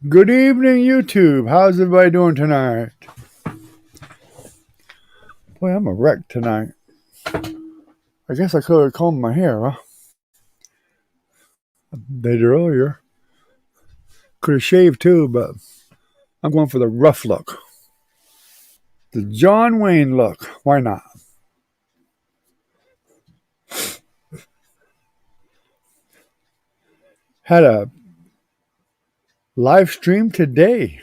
Good evening, YouTube. How's everybody doing tonight? Boy, I'm a wreck tonight. I guess I could have combed my hair, huh? I did earlier. Could have shaved too, but I'm going for the rough look. The John Wayne look. Why not? Had a live stream today.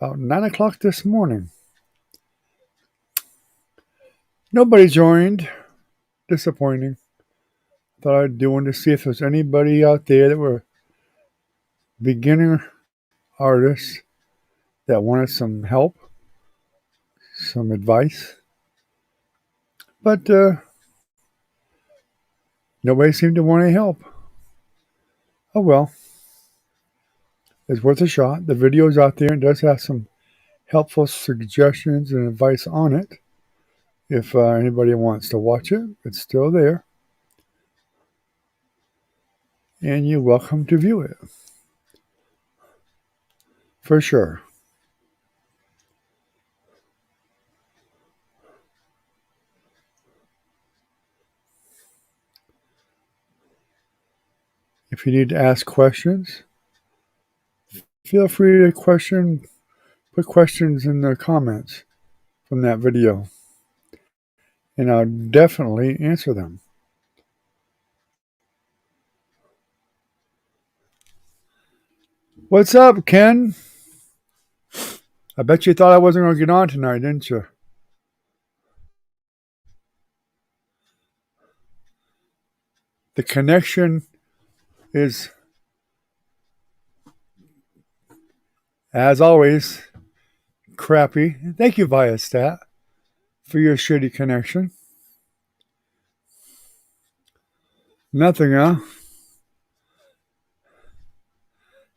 About 9 o'clock this morning. Nobody joined. Disappointing. Thought I'd do one to see if there's anybody out there that were beginner artists that wanted some help, some advice. But nobody seemed to want any help. Oh well. It's worth a shot. The video's out there and does have some helpful suggestions and advice on it. If anybody wants to watch it, it's still there. And you're welcome to view it. For sure. If you need to ask questions, feel free to put questions in the comments from that video. And I'll definitely answer them. What's up, Ken? I bet you thought I wasn't going to get on tonight, didn't you? The connection is, as always, crappy. Thank you, Viastat, for your shitty connection. Nothing, huh?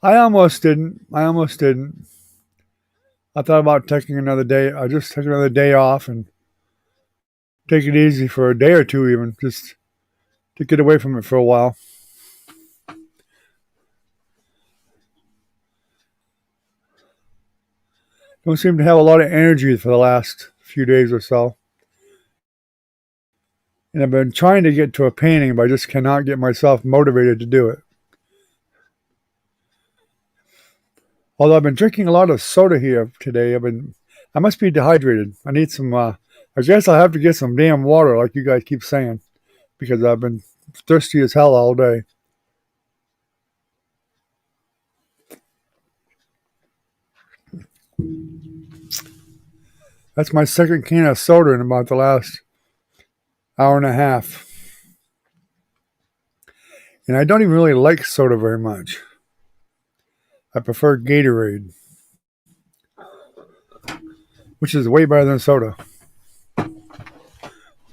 I almost didn't. I thought about taking another day. I just took another day off and take it easy for a day or two even, just to get away from it for a while. Don't seem to have a lot of energy for the last few days or so. And I've been trying to get to a painting, but I just cannot get myself motivated to do it. Although I've been drinking a lot of soda here today, I must be dehydrated. I need some, I guess I'll have to get some damn water like you guys keep saying, because I've been thirsty as hell all day. That's my second can of soda in about the last hour and a half. And I don't even really like soda very much. I prefer Gatorade, which is way better than soda.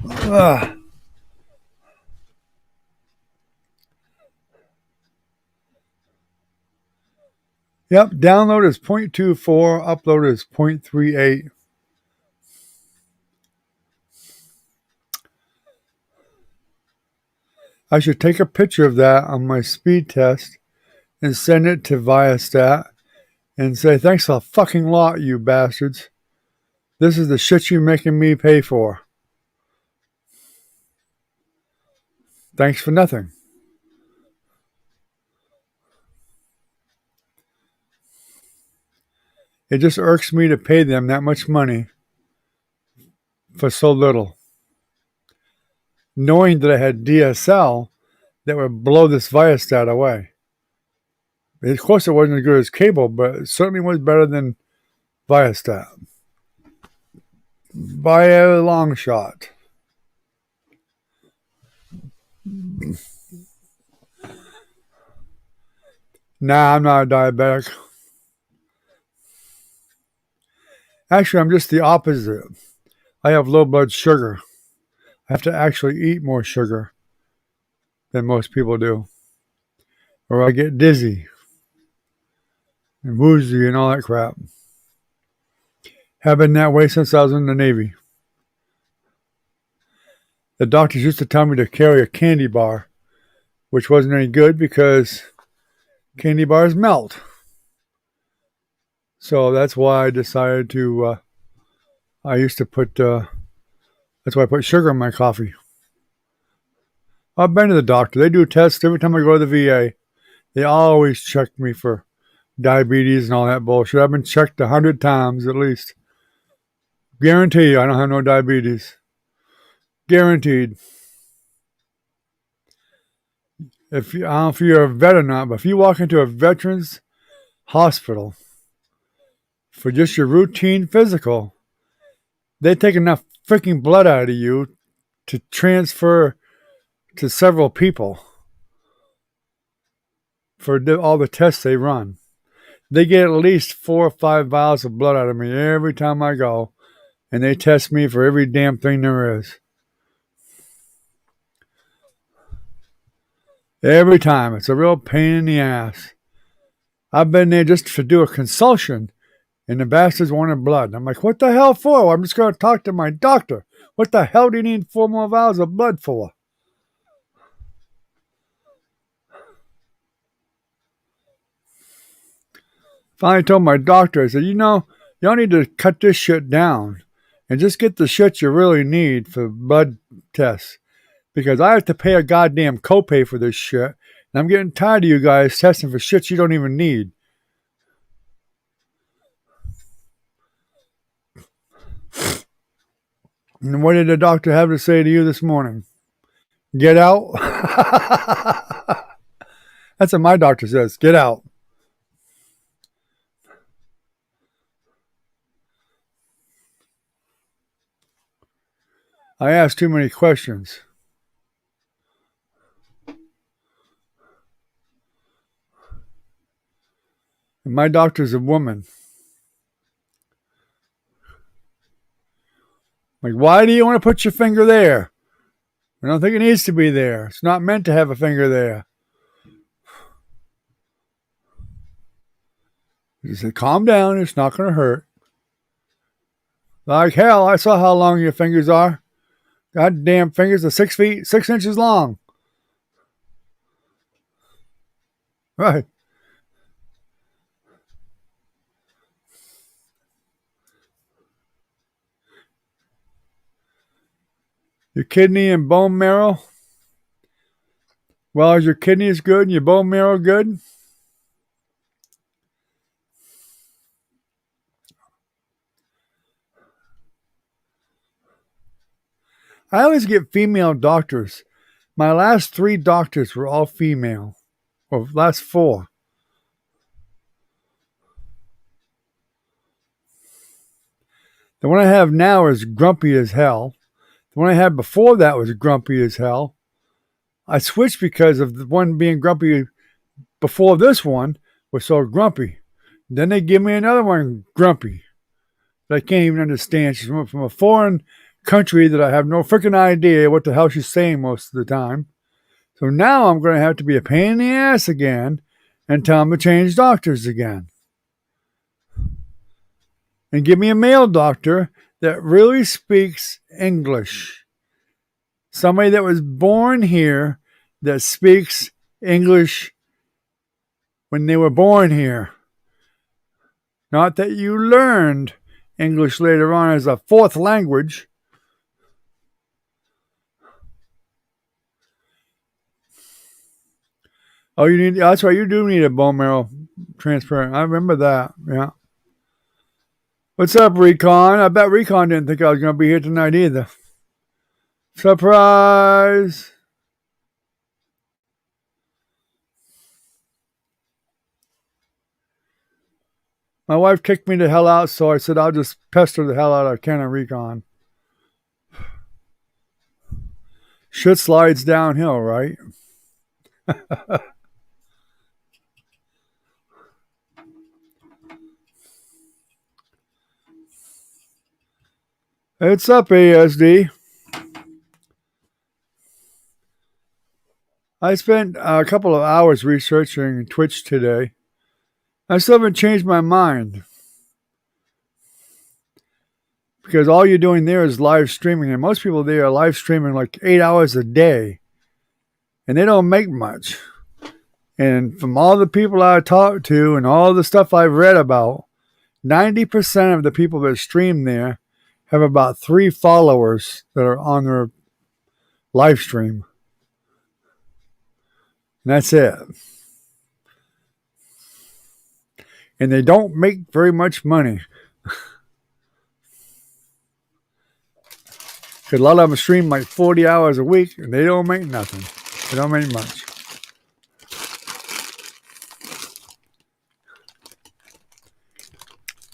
Ugh. Yep, download is 0.24, upload is 0.38. I should take a picture of that on my speed test and send it to Viastat and say, thanks a fucking lot, you bastards. This is the shit you're making me pay for. Thanks for nothing. It just irks me to pay them that much money for so little. Knowing that I had DSL that would blow this Viastat away. Of course, it wasn't as good as cable, but it certainly was better than Viastat. By a long shot. Nah, I'm not a diabetic. Actually, I'm just the opposite. I have low blood sugar. I have to actually eat more sugar than most people do. Or I get dizzy and woozy and all that crap. Have been that way since I was in the Navy. The doctors used to tell me to carry a candy bar, which wasn't any good because candy bars melt. So that's why I decided to. I used to put. That's why I put sugar in my coffee. I've been to the doctor. They do tests every time I go to the VA. They always check me for diabetes and all that bullshit. I've been checked 100 times at least. Guarantee you I don't have no diabetes. Guaranteed. I don't know if you're a vet or not, but if you walk into a veterans hospital for just your routine physical, they take enough freaking blood out of you to transfer to several people for all the tests they run. They get at least 4 or 5 vials of blood out of me every time I go, and they test me for every damn thing there is. Every time. It's a real pain in the ass. I've been there just to do a consultation, and the bastards wanted blood. I'm like, what the hell for? Well, I'm just going to talk to my doctor. What the hell do you need 4 more vials of blood for? Finally told my doctor, I said, y'all need to cut this shit down and just get the shit you really need for blood tests. Because I have to pay a goddamn copay for this shit. And I'm getting tired of you guys testing for shit you don't even need. And what did the doctor have to say to you this morning? Get out? That's what my doctor says. Get out. I asked too many questions. And my doctor's a woman. Like, why do you want to put your finger there? I don't think it needs to be there. It's not meant to have a finger there. He said, calm down. It's not going to hurt. Like hell, I saw how long your fingers are. Goddamn fingers are 6 feet, 6 inches long. Right. Your kidney and bone marrow. Well, is your kidneys good and your bone marrow good? I always get female doctors. My last 3 doctors were all female. Or last 4. The one I have now is grumpy as hell. The one I had before that was grumpy as hell. I switched because of the one being grumpy before this one was so grumpy. Then they give me another one grumpy that I can't even understand. She's from a foreign country that I have no freaking idea what the hell she's saying most of the time. So now I'm going to have to be a pain in the ass again and tell them to change doctors again. And give me a male doctor that really speaks English. Somebody that was born here that speaks English when they were born here. Not that you learned English later on as a 4th language. Oh, that's right, you do need a bone marrow transplant. I remember that, yeah. What's up, Recon? I bet Recon didn't think I was going to be here tonight either. Surprise! My wife kicked me the hell out, so I said I'll just pester the hell out of Ken and Recon. Shit slides downhill, right? It's up, ASD. I spent a couple of hours researching Twitch today. I still haven't changed my mind. Because all you're doing there is live streaming. And most people there are live streaming like 8 hours a day. And they don't make much. And from all the people I talked to and all the stuff I've read about, 90% of the people that stream there have about 3 followers that are on their live stream. And that's it. And they don't make very much money. Because a lot of them stream like 40 hours a week and they don't make nothing. They don't make much.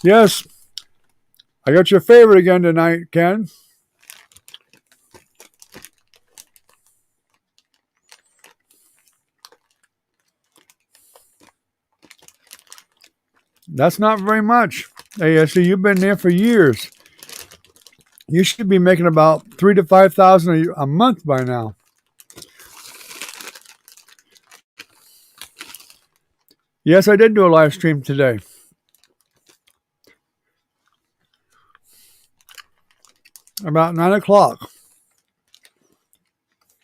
Yes, I got your favorite again tonight, Ken. That's not very much. Hey, I see you've been there for years. You should be making about $3,000 to $5,000 a month by now. Yes, I did do a live stream today. About 9 o'clock.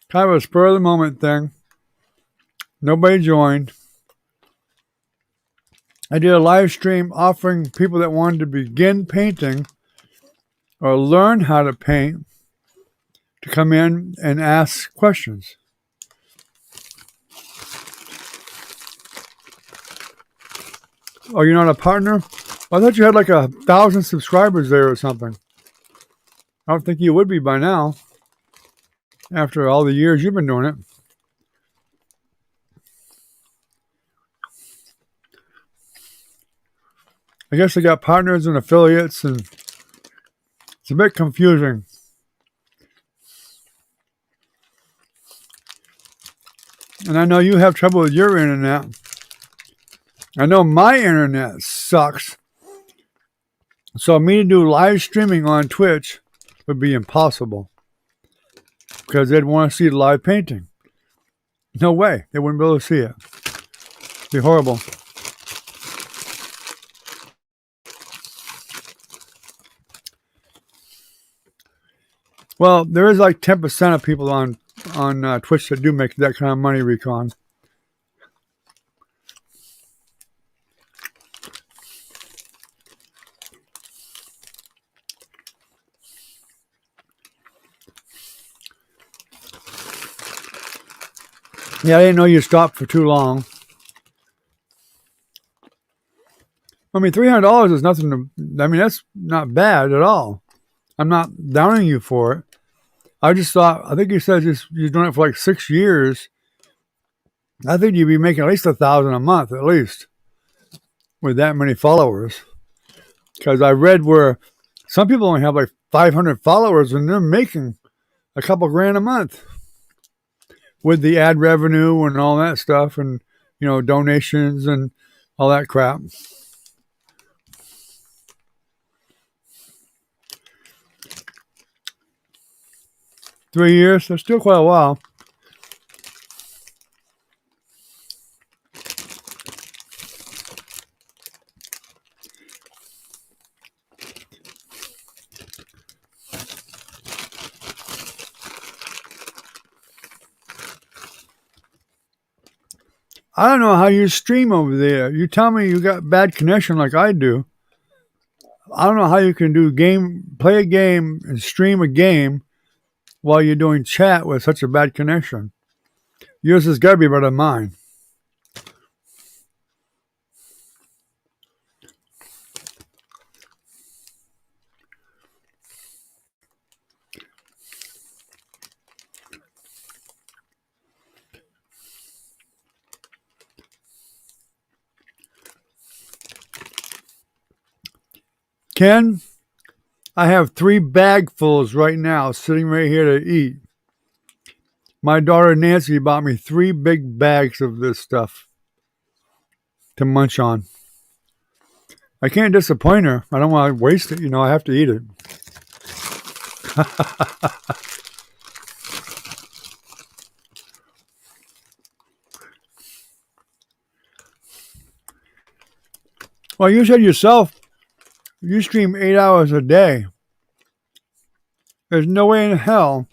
Kind of a spur of the moment thing. Nobody joined. I did a live stream offering people that wanted to begin painting or learn how to paint to come in and ask questions. Oh, you're not a partner? I thought you had like 1,000 subscribers there or something. I don't think you would be by now, after all the years you've been doing it. I guess they got partners and affiliates, and it's a bit confusing. And I know you have trouble with your internet. I know my internet sucks. So me to do live streaming on Twitch would be impossible. Because they'd want to see the live painting. No way. They wouldn't be able to see it. It'd be horrible. Well, there is like 10% of people on Twitch that do make that kind of money, Recon. Yeah, I didn't know you stopped for too long. I mean, $300 is nothing to, I mean, that's not bad at all. I'm not downing you for it. I just thought, I think you said you're doing it for like 6 years. I think you'd be making at least $1,000 a month, at least, with that many followers. Because I read where some people only have like 500 followers and they're making a couple grand a month with the ad revenue and all that stuff, and donations and all that crap. Three years, that's still quite a while. I don't know how you stream over there. You tell me you got bad connection like I do. I don't know how you can play a game and stream a game while you're doing chat with such a bad connection. Yours has got to be better than mine. Ken, I have 3 bagfuls right now sitting right here to eat. My daughter Nancy bought me 3 big bags of this stuff to munch on. I can't disappoint her. I don't want to waste it. I have to eat it. Well, you said yourself, you stream 8 hours a day. There's no way in hell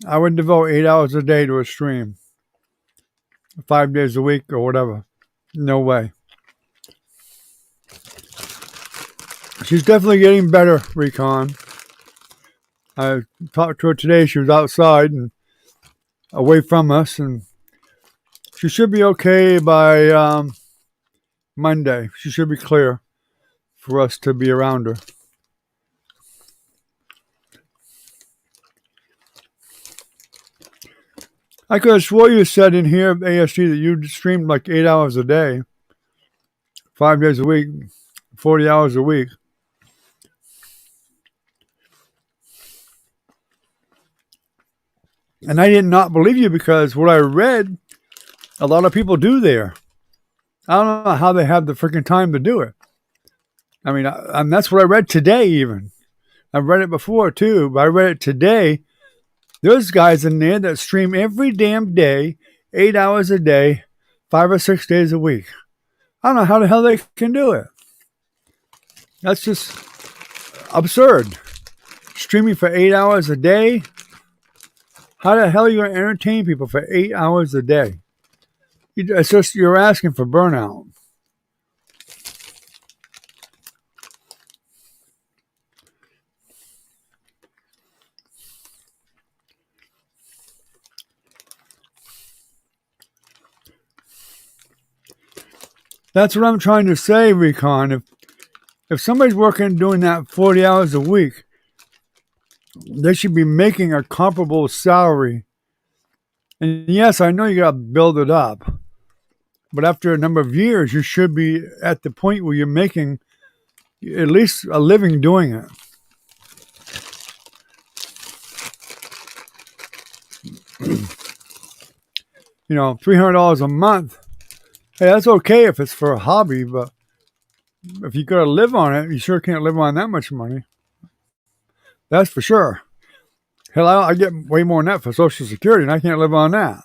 I would devote 8 hours a day to a stream. 5 days a week or whatever. No way. She's definitely getting better, Recon. I talked to her today. She was outside and away from us, and she should be okay by Monday. She should be clear for us to be around her. I could have swore you said in here, ASG, that you streamed like 8 hours a day, 5 days a week, 40 hours a week. And I did not believe you because what I read, a lot of people do there. I don't know how they have the freaking time to do it. I mean, that's what I read today even. I've read it before too, but I read it today. There's guys in there that stream every damn day, 8 hours a day, 5 or 6 days a week. I don't know how the hell they can do it. That's just absurd. Streaming for 8 hours a day? How the hell are you going to entertain people for 8 hours a day? It's just you're asking for burnout. That's what I'm trying to say, Recon. If somebody's working doing that 40 hours a week, they should be making a comparable salary. And yes, I know you got to build it up. But after a number of years, you should be at the point where you're making at least a living doing it. You know, $300 a month. Hey, that's okay if it's for a hobby, but if you got to live on it, you sure can't live on that much money. That's for sure. Hell, I get way more than that for Social Security, and I can't live on that.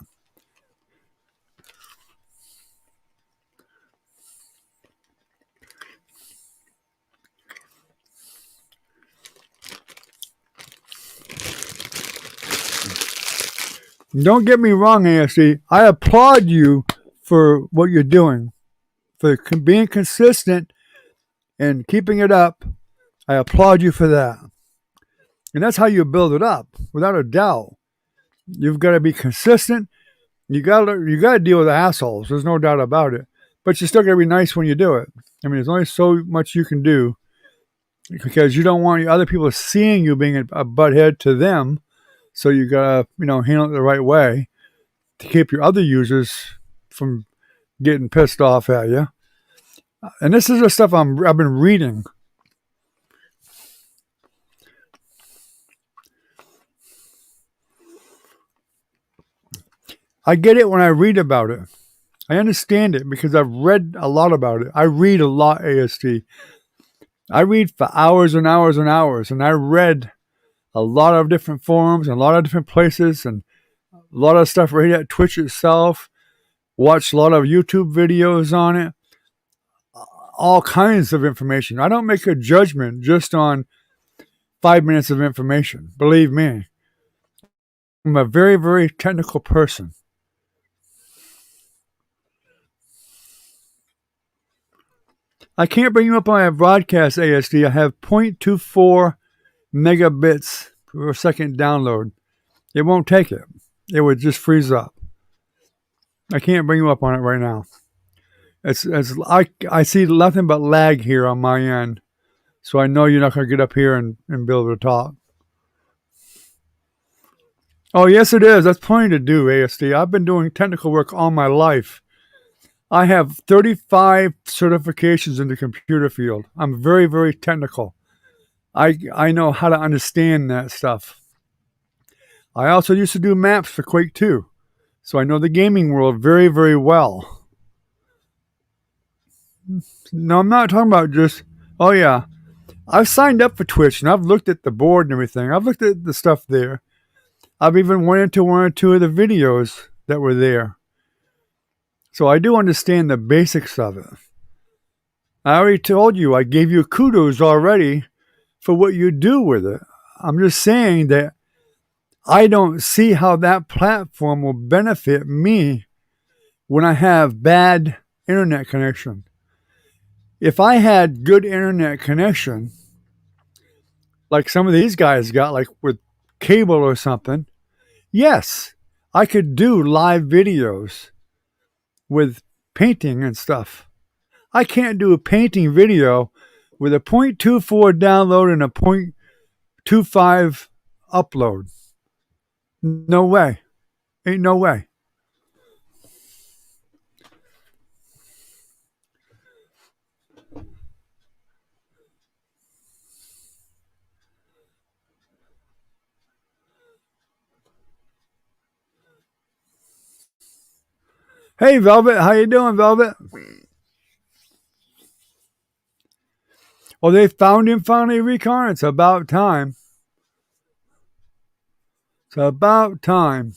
Don't get me wrong, ASD. I applaud you for what you're doing, for being consistent and keeping it up. I applaud you for that. And that's how you build it up, without a doubt. You've got to be consistent. You got to deal with assholes. There's no doubt about it. But you still got to be nice when you do it. I mean, there's only so much you can do because you don't want other people seeing you being a butthead to them. So you got to, handle it the right way to keep your other users from getting pissed off at you. And this is the stuff I've been reading. I get it when I read about it. I understand it because I've read a lot about it. I read a lot, ASD. I read for hours and hours and hours, and I read a lot of different forums and a lot of different places and a lot of stuff right at Twitch itself. Watched a lot of YouTube videos on it. All kinds of information. I don't make a judgment just on 5 minutes of information. Believe me. I'm a very, very technical person. I can't bring you up on my broadcast, ASD. I have 0.24 megabits per second download. It won't take it. It would just freeze up. I can't bring you up on it right now. I see nothing but lag here on my end. So I know you're not going to get up here and be able to talk. Oh, yes, it is. That's plenty to do, ASD. I've been doing technical work all my life. I have 35 certifications in the computer field. I'm very, very technical. I know how to understand that stuff. I also used to do maps for Quake 2. So I know the gaming world very, very well. No, I'm not talking about just, oh yeah. I've signed up for Twitch and I've looked at the board and everything. I've looked at the stuff there. I've even went into one or two of the videos that were there. So I do understand the basics of it. I already told you, I gave you kudos already for what you do with it. I'm just saying that I don't see how that platform will benefit me when I have bad internet connection. If I had good internet connection, like some of these guys got, like with cable or something, yes, I could do live videos with painting and stuff. I can't do a painting video with a 0.24 download and a 0.25 upload. No way. Ain't no way. Hey, Velvet. How you doing, Velvet? Well, they found him finally, Recon. It's about time. It's about time.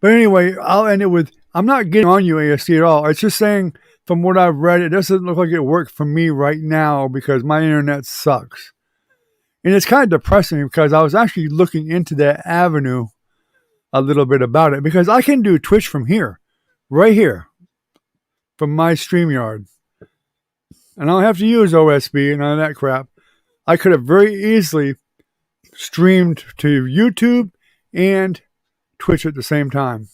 But anyway, I'll end it with, I'm not getting on you, ASC, at all. It's just saying, from what I've read, it doesn't look like it worked for me right now because my internet sucks. And it's kind of depressing because I was actually looking into that avenue a little bit about it because I can do Twitch from here, right here, from my StreamYard. And I don't have to use OSB and all that crap. I could have very easily streamed to YouTube and Twitch at the same time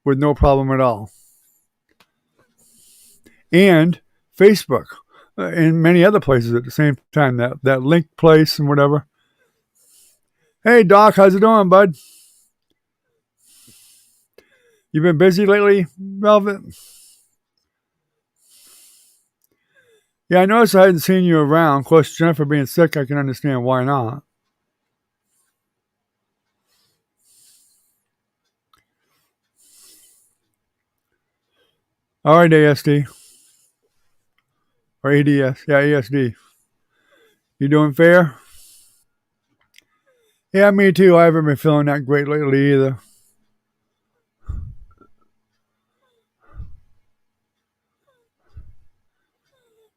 with no problem at all. And Facebook and many other places at the same time, that link place and whatever. Hey, Doc, how's it going, bud? You been busy lately, Velvet? Yeah, I noticed I hadn't seen you around. Of course, Jennifer being sick, I can understand why not. All right, ASD. Or ADS. Yeah, ASD. You doing fair? Yeah, me too. I haven't been feeling that great lately either.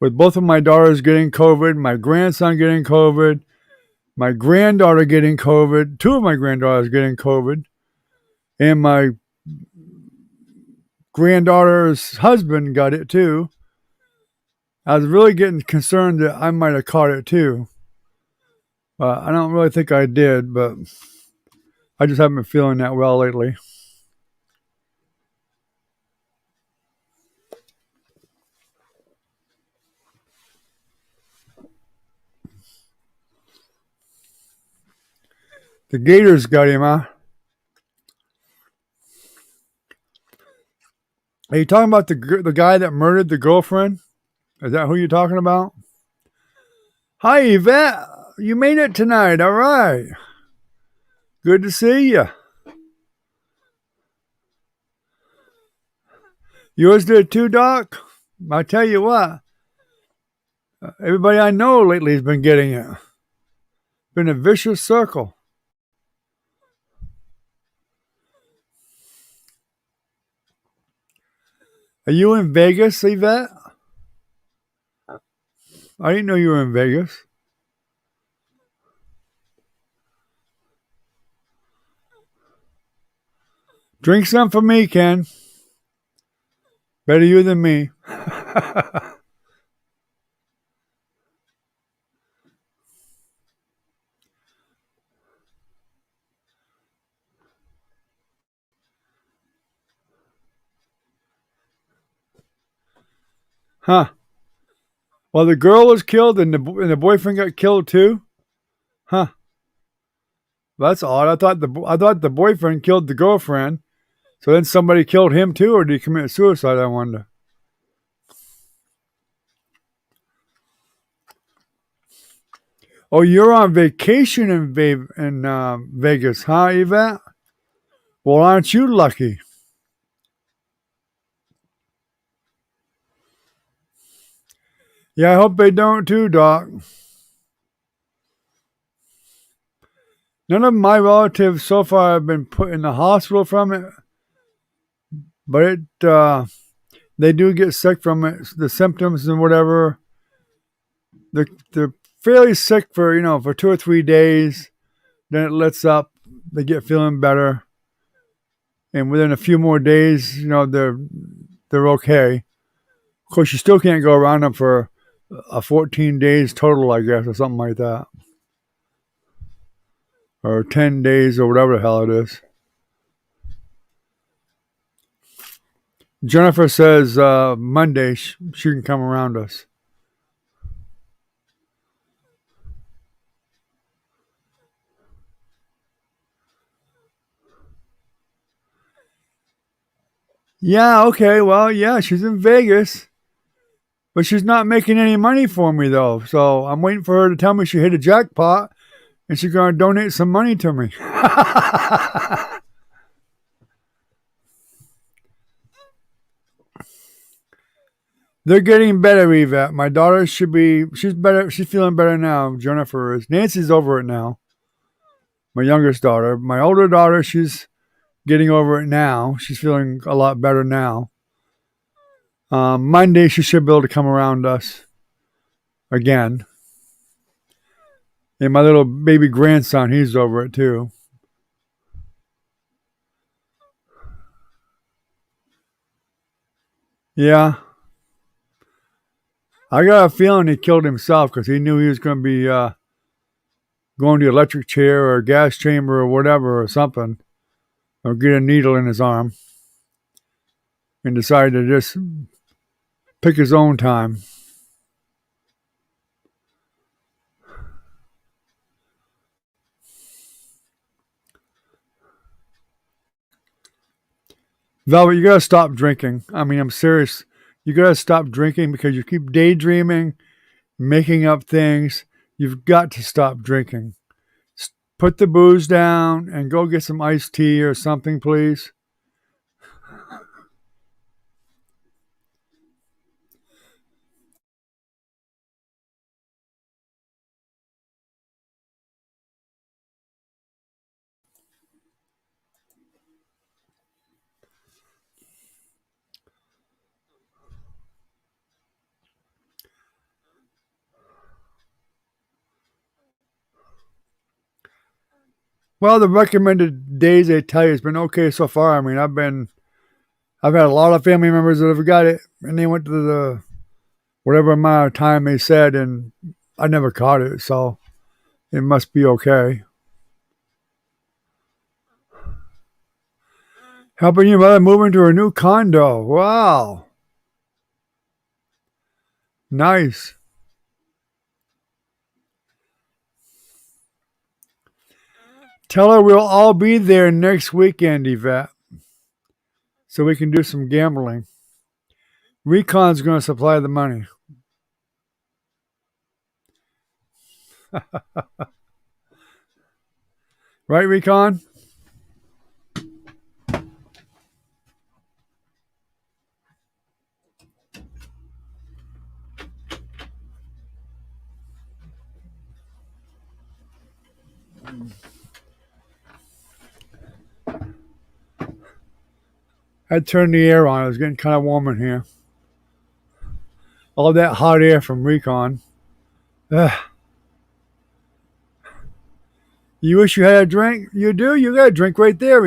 With both of my daughters getting COVID, my grandson getting COVID, my granddaughter getting COVID, two of my granddaughters getting COVID, and my granddaughter's husband got it too. I was really getting concerned that I might have caught it too. I don't really think I did, but I just haven't been feeling that well lately. The Gators got him, huh? Are you talking about the guy that murdered the girlfriend? Is that who you're talking about? Hi, Yvette. You made it tonight. All right. Good to see you. Yours did too, Doc? I tell you what. Everybody I know lately has been getting it. Been a vicious circle. Are you in Vegas, Yvette? I didn't know you were in Vegas. Drink some for me, Ken. Better you than me. Huh. Well, the girl was killed and the boyfriend got killed too? Huh. That's odd. I thought the boyfriend killed the girlfriend. So then somebody killed him too, or did he commit suicide, I wonder? Oh, you're on vacation in Vegas, huh, Yvette? Well, aren't you lucky? Yeah, I hope they don't too, Doc. None of my relatives so far have been put in the hospital from it, but they do get sick from it. The symptoms and whatever, they're fairly sick for 2 or 3 days. Then it lets up. They get feeling better. and within a few more days, they're okay. Of course, you still can't go around them for 14 days total, I guess, or something like that, or 10 days, or whatever the hell it is. Jennifer says Monday she can come around us. Yeah, okay, well, yeah, she's in Vegas, but she's not making any money for me, though. So I'm waiting for her to tell me she hit a jackpot and she's going to donate some money to me. They're getting better, Yvette. My daughter she's better. She's feeling better now. Jennifer is. Nancy's over it now. My youngest daughter. My older daughter, she's getting over it now. She's feeling a lot better now. Monday, she should be able to come around us again. And my little baby grandson, he's over it too. Yeah. I got a feeling he killed himself because he knew he was going to be going to the electric chair or gas chamber or whatever or something, or get a needle in his arm, and decided to just pick his own time. Velvet, you gotta stop drinking. I mean, I'm serious. You gotta stop drinking because you keep daydreaming, making up things. You've got to stop drinking. Put the booze down and go get some iced tea or something, please. Well, the recommended days they tell you has been okay so far. I mean, I've had a lot of family members that have got it, and they went to the whatever amount of time they said, and I never caught it, so it must be okay. Helping your mother move into her new condo. Wow, nice. Tell her we'll all be there next weekend, Yvette, so we can do some gambling. Recon's going to supply the money. Right, Recon? I turned the air on. It was getting kind of warm in here. All that hot air from Recon. Ugh. You wish you had a drink? You do? You got a drink right there,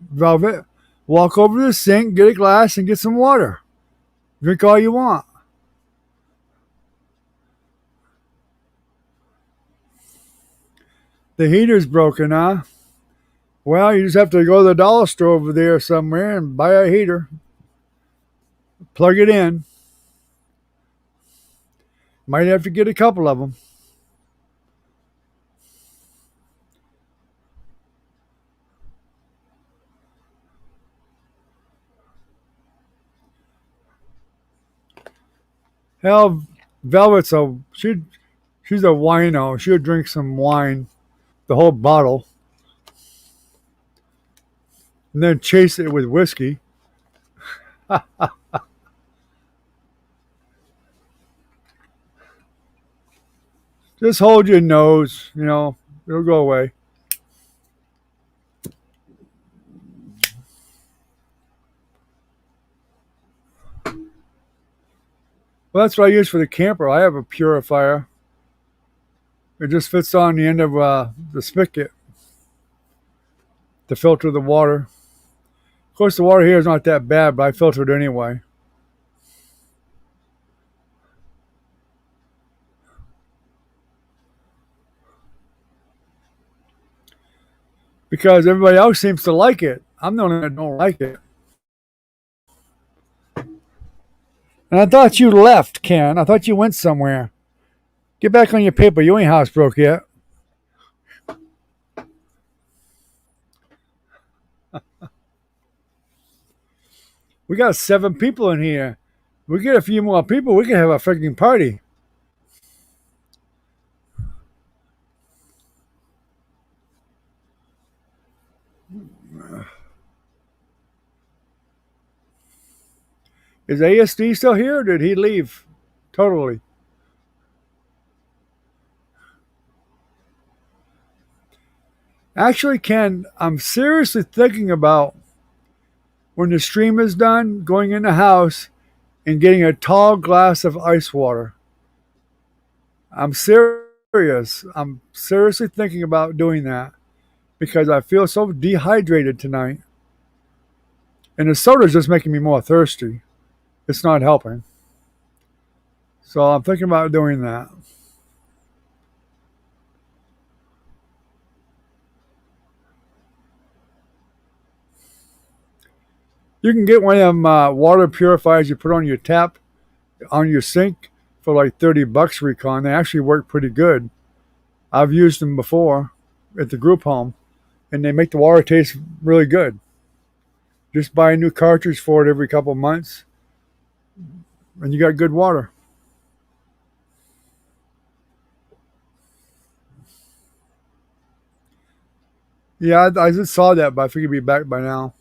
Velvet. Walk over to the sink, get a glass, and get some water. Drink all you want. The heater's broken, huh? Well, you just have to go to the dollar store over there somewhere and buy a heater. Plug it in. Might have to get a couple of them. Hell, Velvet's she's a wino. She'll drink some wine, the whole bottle, and then chase it with whiskey. Just hold your nose, it'll go away. Well, that's what I use for the camper. I have a purifier. It just fits on the end of the spigot to filter the water. course, the water here is not that bad, but I filter it anyway. Because everybody else seems to like it. I'm the only one that don't like it. And I thought you left, Ken. I thought you went somewhere. Get back on your paper. You ain't housebroke yet. We got 7 people in here. We get a few more people, we can have a freaking party. Is ASD still here, or did he leave totally? Actually, Ken, I'm seriously thinking about when the stream is done, going in the house and getting a tall glass of ice water. I'm serious. I'm seriously thinking about doing that because I feel so dehydrated tonight. And the soda's just making me more thirsty. It's not helping. So I'm thinking about doing that. You can get one of them water purifiers you put on your tap, on your sink for like $30 recon. They actually work pretty good. I've used them before at the group home, and they make the water taste really good. Just buy a new cartridge for it every couple of months, and you got good water. Yeah, I just saw that, but I figured it'd be back by now.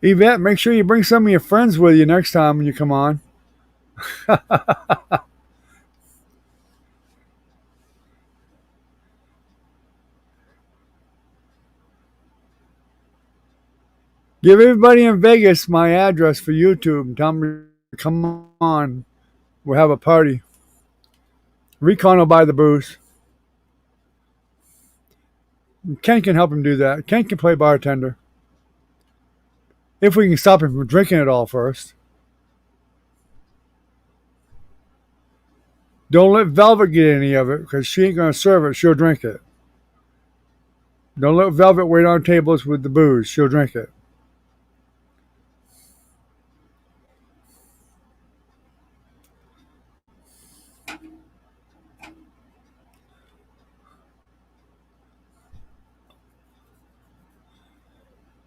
Yvette, make sure you bring some of your friends with you next time when you come on. Give everybody in Vegas my address for YouTube and tell them to come on. We'll have a party. Recon will buy the booze. Ken can help him do that. Ken can play bartender. If we can stop him from drinking it all first. Don't let Velvet get any of it because she ain't going to serve it. She'll drink it. Don't let Velvet wait on tables with the booze. She'll drink it.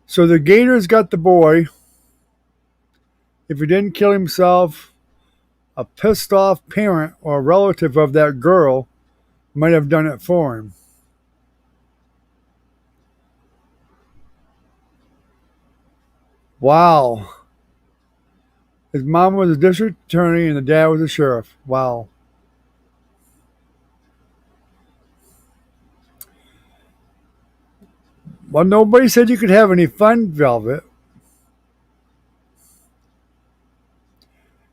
So the Gator's got the boy. If he didn't kill himself, a pissed off parent or a relative of that girl might have done it for him. Wow. His mom was a district attorney and the dad was a sheriff. Wow. Well, nobody said you could have any fun, Velvet.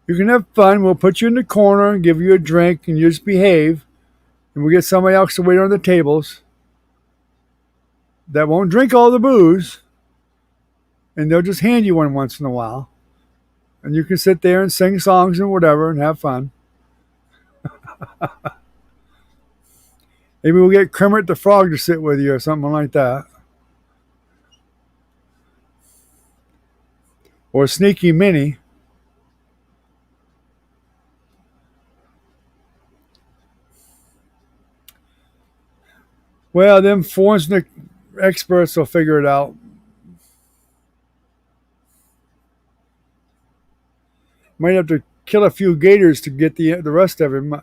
You can have fun. We'll put you in the corner and give you a drink and you just behave. And we'll get somebody else to wait on the tables that won't drink all the booze. And they'll just hand you one once in a while. And you can sit there and sing songs and whatever and have fun. Maybe we'll get Kermit the Frog to sit with you or something like that. Or Sneaky Minnie. Well, them forensic experts will figure it out. Might have to kill a few gators to get the rest of him.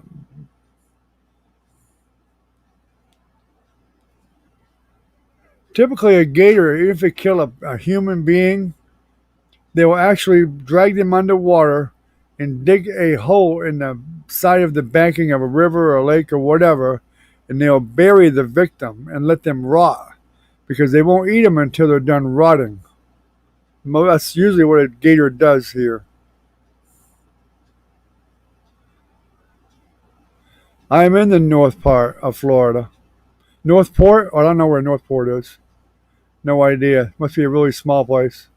Typically, a gator, even if they kill a human being, they will actually drag them underwater and dig a hole in the side of the banking of a river or a lake or whatever, and they'll bury the victim and let them rot because they won't eat them until they're done rotting. That's usually what a gator does here. I'm in the north part of Florida. Northport? Oh, I don't know where Northport is. No idea. Must be a really small place.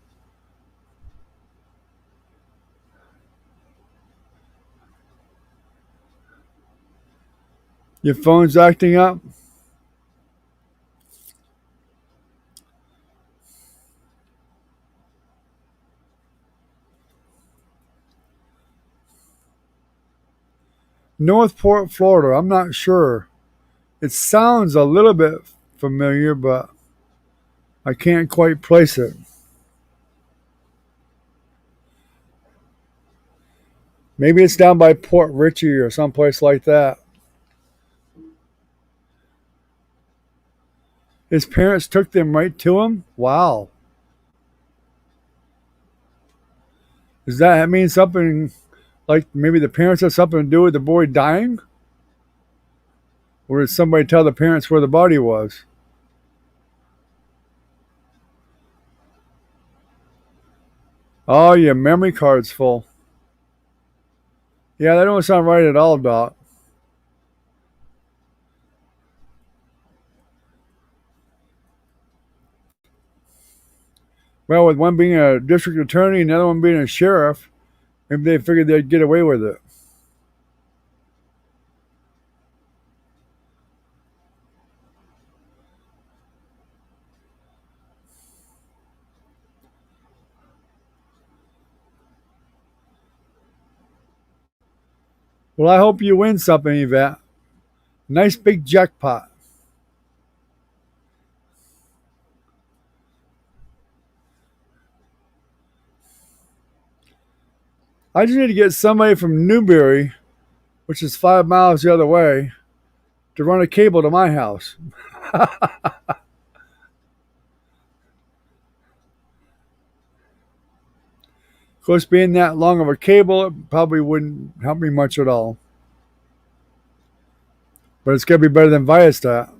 Your phone's acting up? Northport, Florida. I'm not sure. It sounds a little bit familiar, but I can't quite place it. Maybe it's down by Port Richey or someplace like that. His parents took them right to him? Wow. Does that mean something like maybe the parents had something to do with the boy dying? Or did somebody tell the parents where the body was? Oh, your memory card's full. Yeah, that don't sound right at all, Doc. Well, with one being a district attorney and the other one being a sheriff, maybe they figured they'd get away with it. Well, I hope you win something, Yvette. Nice big jackpot. I just need to get somebody from Newberry, which is 5 miles the other way, to run a cable to my house. Of course, being that long of a cable, it probably wouldn't help me much at all. But it's going to be better than Viastat.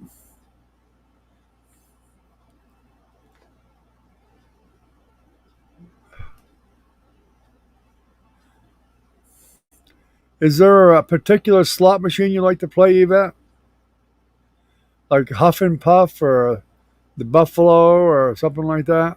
Is there a particular slot machine you like to play, Yvette? Like Huff and Puff or the Buffalo or something like that?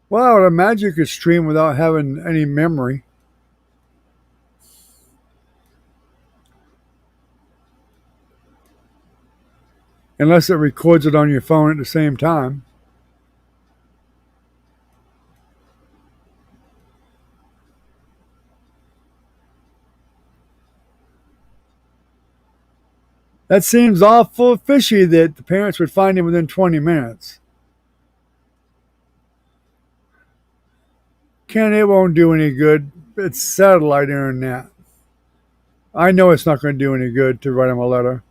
Well, I would imagine you could stream without having any memory. Unless it records it on your phone at the same time. That seems awful fishy that the parents would find him within 20 minutes. Ken, it won't do any good. It's satellite internet. I know it's not going to do any good to write him a letter.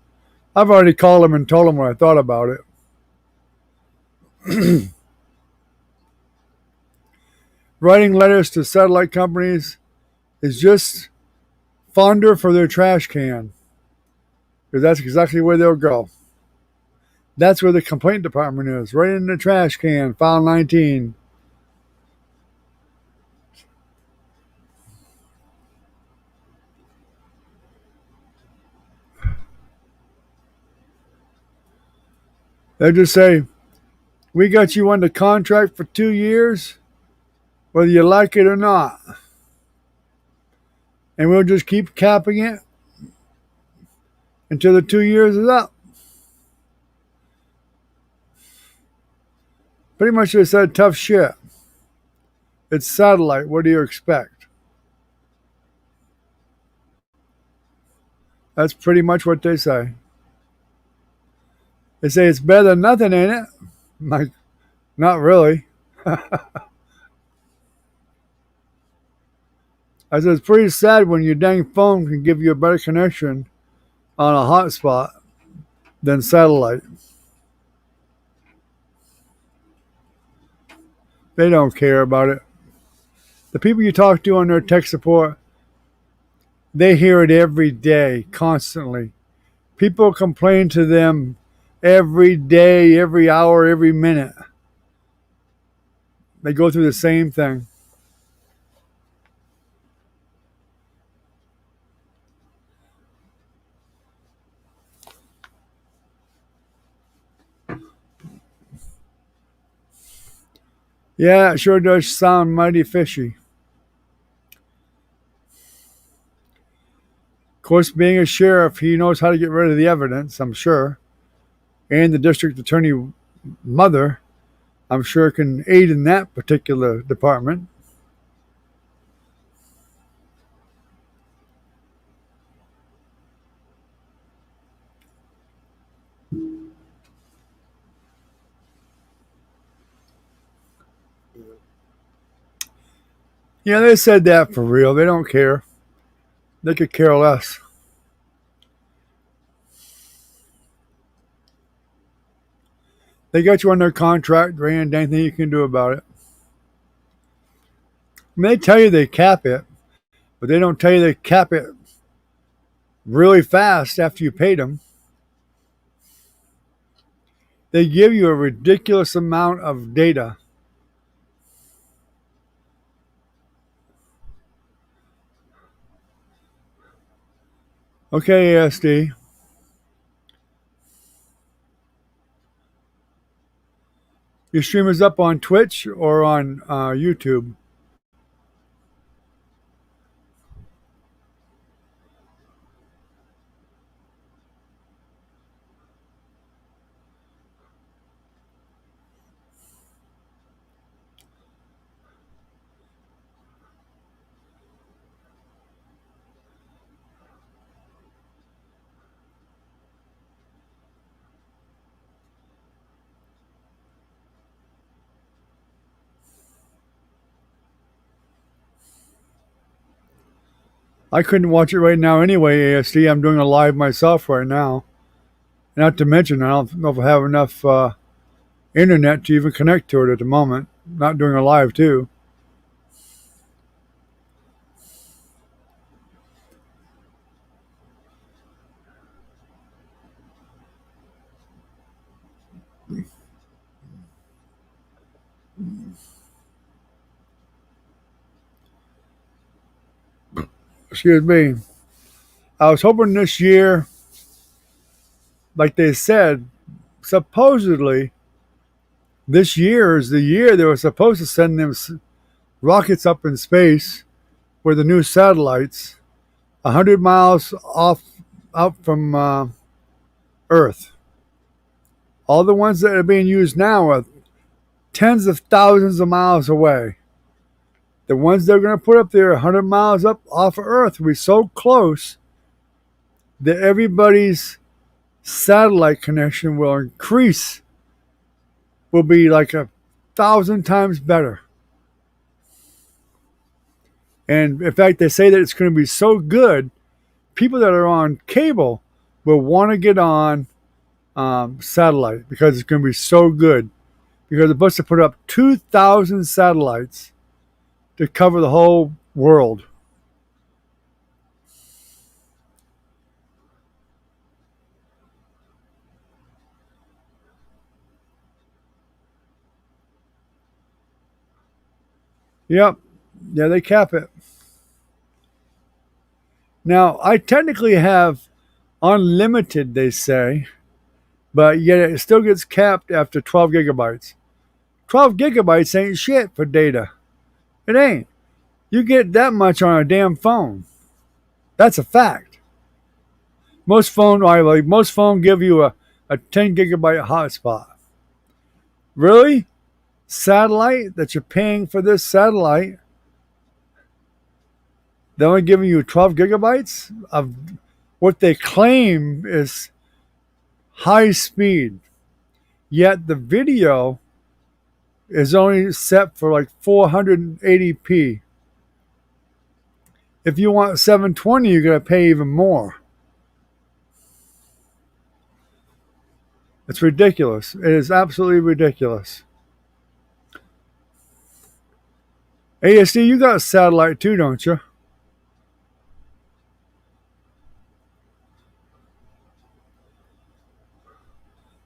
I've already called him and told him what I thought about it. Writing letters to satellite companies is just fonder for their trash can. Because that's exactly where they'll go. That's where the complaint department is. Right in the trash can, file 19. They'll just say, we got you under contract for 2 years, whether you like it or not. And we'll just keep capping it until the 2 years is up. Pretty much they said tough shit. It's satellite. What do you expect? That's pretty much what they say. They say it's better than nothing, ain't it? I'm like, not really. I said, it's pretty sad when your dang phone can give you a better connection on a hotspot than satellite. They don't care about it. The people you talk to on their tech support, they hear it every day, constantly. People complain to them every day, every hour, every minute. They go through the same thing. Yeah, it sure does sound mighty fishy. Of course, being a sheriff, he knows how to get rid of the evidence, I'm sure. And the district attorney mother, I'm sure, can aid in that particular department. Yeah, they said that for real. They don't care. They could care less. They got you under contract. There ain't anything you can do about it. I mean, they tell you they cap it, but they don't tell you they cap it really fast after you paid them. They give you a ridiculous amount of data. Okay, ASD. Your stream is up on Twitch or on YouTube. I couldn't watch it right now anyway, ASD. I'm doing a live myself right now. Not to mention, I don't know if I have enough internet to even connect to it at the moment. Not doing a live, too. Excuse me. I was hoping this year, like they said, supposedly, this year is the year they were supposed to send them rockets up in space with the new satellites 100 miles off out from Earth. All the ones that are being used now are tens of thousands of miles away. The ones they're going to put up there 100 miles up off of Earth will be so close that everybody's satellite connection will increase, will be like 1,000 times better. And in fact, they say that it's going to be so good, people that are on cable will want to get on satellite because it's going to be so good. Because they're supposed to put up 2,000 satellites to cover the whole world. Yep. Yeah, they cap it. Now, I technically have unlimited, they say, but yet it still gets capped after 12 gigabytes. 12 gigabytes ain't shit for data. It ain't. You get that much on a damn phone. That's a fact. Most phone give you a 10 gigabyte hotspot. Really? Satellite that you're paying for this satellite, they're only giving you 12 gigabytes of what they claim is high speed, yet the video is only set for like 480p. If you want 720, you're going to pay even more. It's ridiculous. It is absolutely ridiculous. ASD, you got a satellite too, don't you?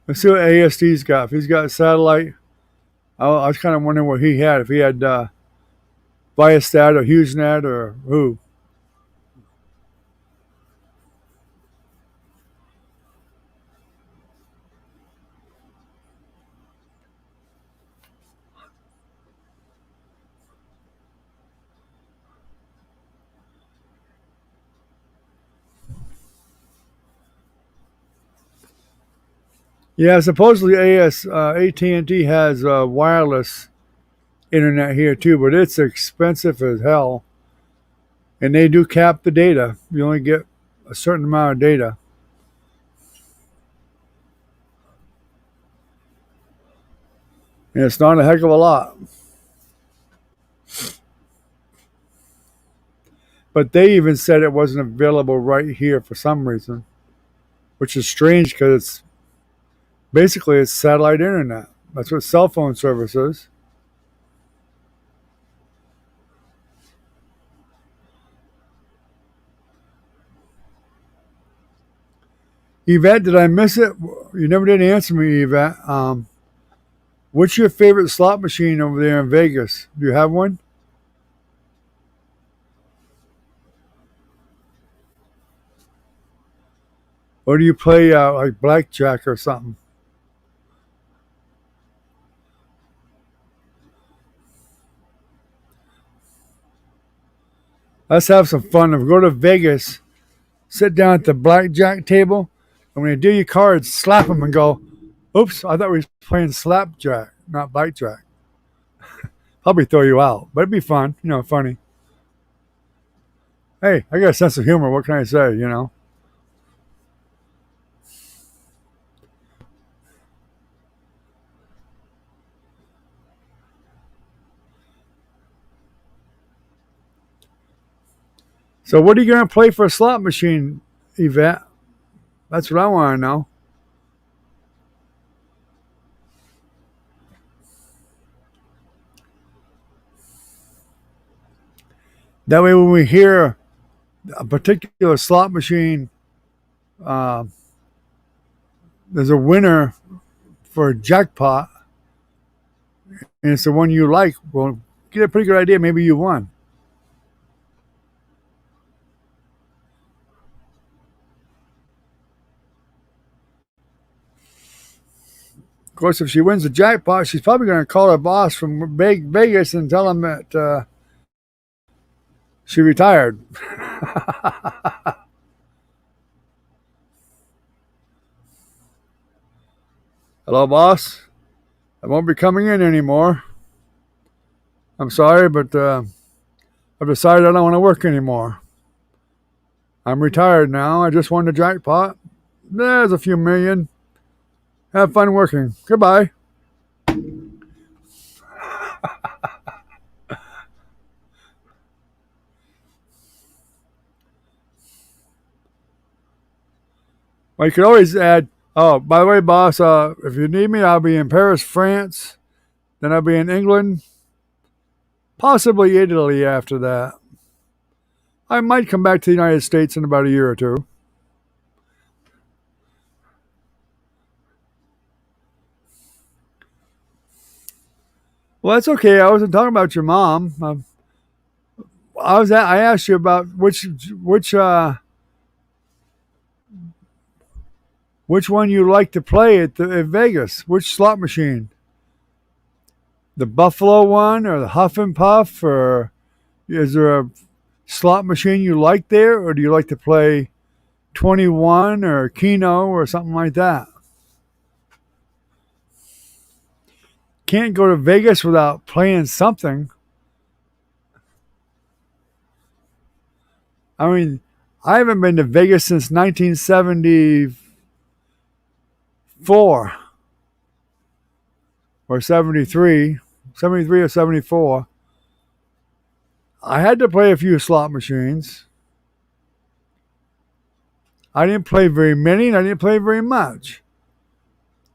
Let's see what ASD's got. If he's got a satellite, I was kind of wondering what he had. If he had Viasat or HughesNet or who. Yeah, supposedly AT&T has wireless internet here too, but it's expensive as hell. And they do cap the data. You only get a certain amount of data. And it's not a heck of a lot. But they even said it wasn't available right here for some reason, which is strange because it's basically it's satellite internet. That's what cell phone service is. Yvette, did I miss it? You never did answer me, Yvette. What's your favorite slot machine over there in Vegas? Do you have one? Or do you play like blackjack or something? Let's have some fun. If we go to Vegas, sit down at the blackjack table, and when you do your cards, slap them and go, oops, I thought we were playing slapjack, not blackjack. Probably throw you out, but it'd be fun, funny. Hey, I got a sense of humor. What can I say? So what are you going to play for a slot machine, Yvette? That's what I want to know. That way when we hear a particular slot machine, uh, there's a winner for a jackpot, and it's the one you like, well, get a pretty good idea. Maybe you won. Of course, if she wins the jackpot, she's probably going to call her boss from Vegas and tell him that she retired. Hello, boss. I won't be coming in anymore. I'm sorry, but I've decided I don't want to work anymore. I'm retired now. I just won the jackpot. There's a few million. Have fun working. Goodbye. Well, you could always add, oh, by the way, boss, if you need me, I'll be in Paris, France. Then I'll be in England, possibly Italy after that. I might come back to the United States in about a year or two. Well, that's okay. I wasn't talking about your mom. I asked you about which one you like to play at Vegas. Which slot machine? The Buffalo one or the Huff and Puff, or is there a slot machine you like there, or do you like to play 21 or Keno or something like that? Can't go to Vegas without playing something. I mean, I haven't been to Vegas since 1974 or 73, 73 or 74. I had to play a few slot machines. I didn't play very many and I didn't play very much.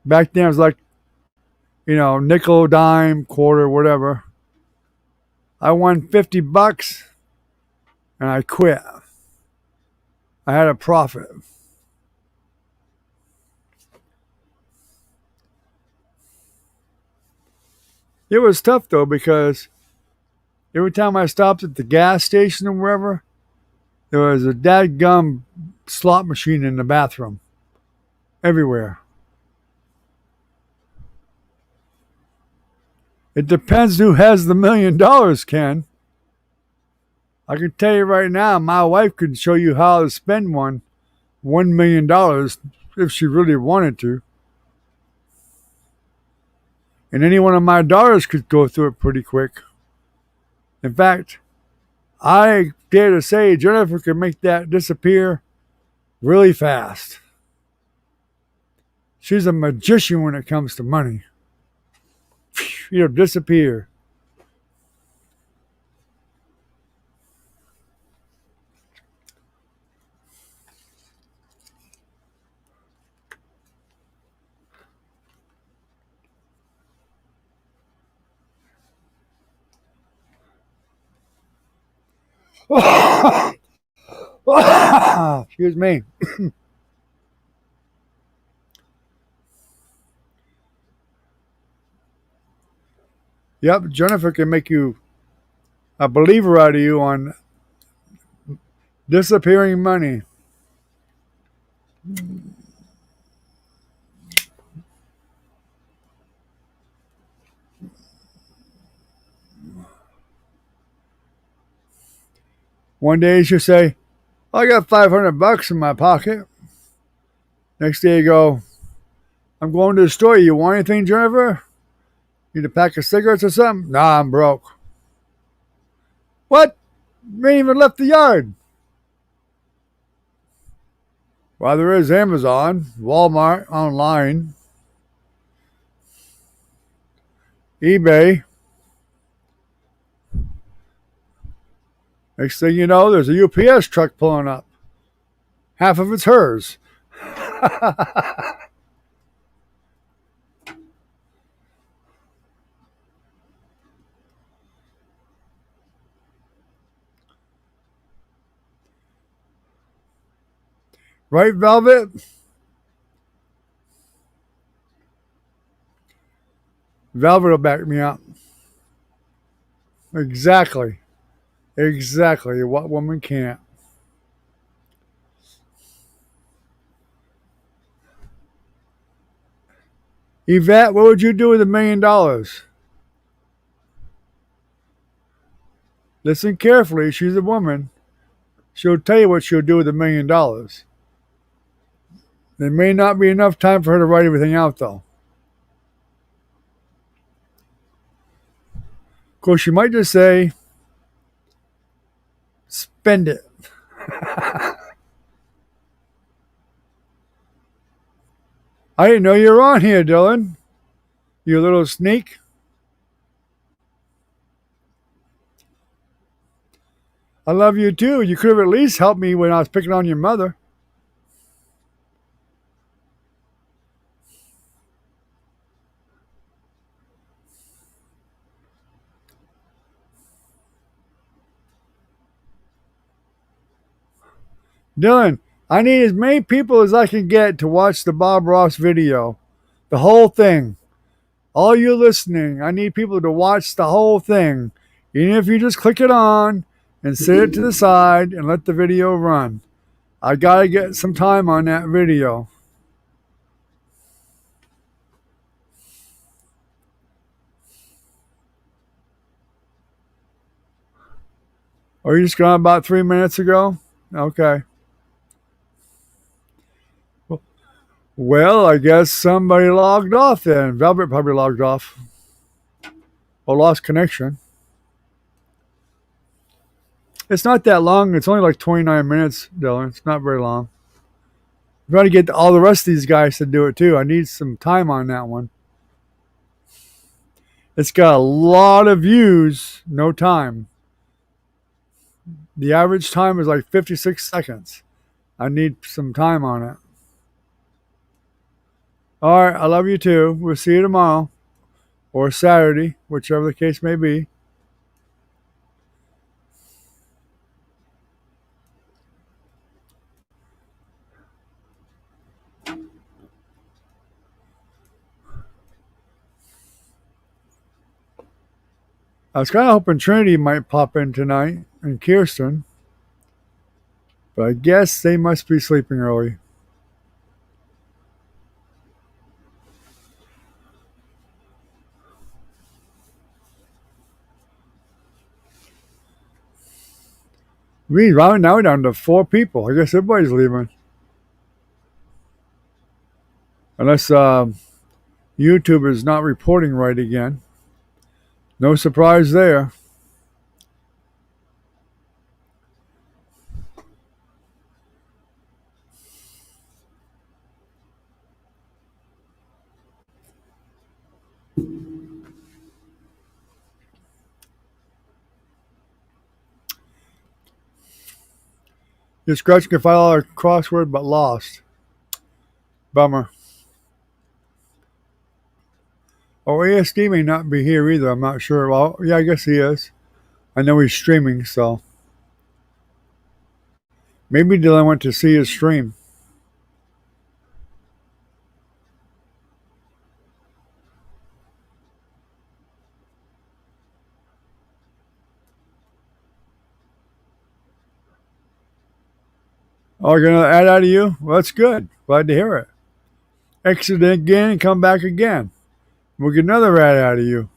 Back then it was like, nickel, dime, quarter, whatever. I won $50 and I quit. I had a profit. It was tough though because every time I stopped at the gas station or wherever, there was a dadgum slot machine in the bathroom. Everywhere. It depends who has the $1 million, Ken. I can tell you right now, my wife could show you how to spend $1 million if she really wanted to. And any one of my daughters could go through it pretty quick. In fact, I dare to say Jennifer could make that disappear really fast. She's a magician when it comes to money. It'll disappear. Excuse me. Yep, Jennifer can make you a believer out of you on disappearing money. One day she'll say, I got $500 in my pocket. Next day you go, I'm going to the store. You want anything, Jennifer? Need a pack of cigarettes or something? Nah, I'm broke. What? You ain't even left the yard. Well, there is Amazon, Walmart, online, eBay. Next thing you know, there's a UPS truck pulling up. Half of it's hers. Right, Velvet? Velvet will back me up. Exactly. Exactly. What woman can't? Yvette, what would you do with $1 million? Listen carefully. She's a woman. She'll tell you what she'll do with $1 million. There may not be enough time for her to write everything out, though. Of course, she might just say, spend it. I didn't know you were on here, Dylan. You little sneak. I love you too. You could have at least helped me when I was picking on your mother. Dylan, I need as many people as I can get to watch the Bob Ross video. The whole thing. All you listening, I need people to watch the whole thing. Even if you just click it on and set it to the side and let the video run. I gotta get some time on that video. Or you just gone about 3 minutes ago? Okay. Well, I guess somebody logged off then. Velvet probably logged off. Or lost connection. It's not that long. It's only like 29 minutes, Dylan. It's not very long. I'm trying to get all the rest of these guys to do it too. I need some time on that one. It's got a lot of views, no time. The average time is like 56 seconds. I need some time on it. All right, I love you too. We'll see you tomorrow or Saturday, whichever the case may be. I was kind of hoping Trinity might pop in tonight and Kirsten, but I guess they must be sleeping early. Now we're down to 4 people. I guess everybody's leaving. Unless YouTube is not reporting right again. No surprise there. Your scratch can file our crossword but lost. Bummer. Oh, ASD may not be here either. I'm not sure. Well, yeah, I guess he is. I know he's streaming, so. Maybe Dylan went to see his stream. Oh, you're going to add out of you? Well, that's good. Glad to hear it. Exit again and come back again. We'll get another ad out of you.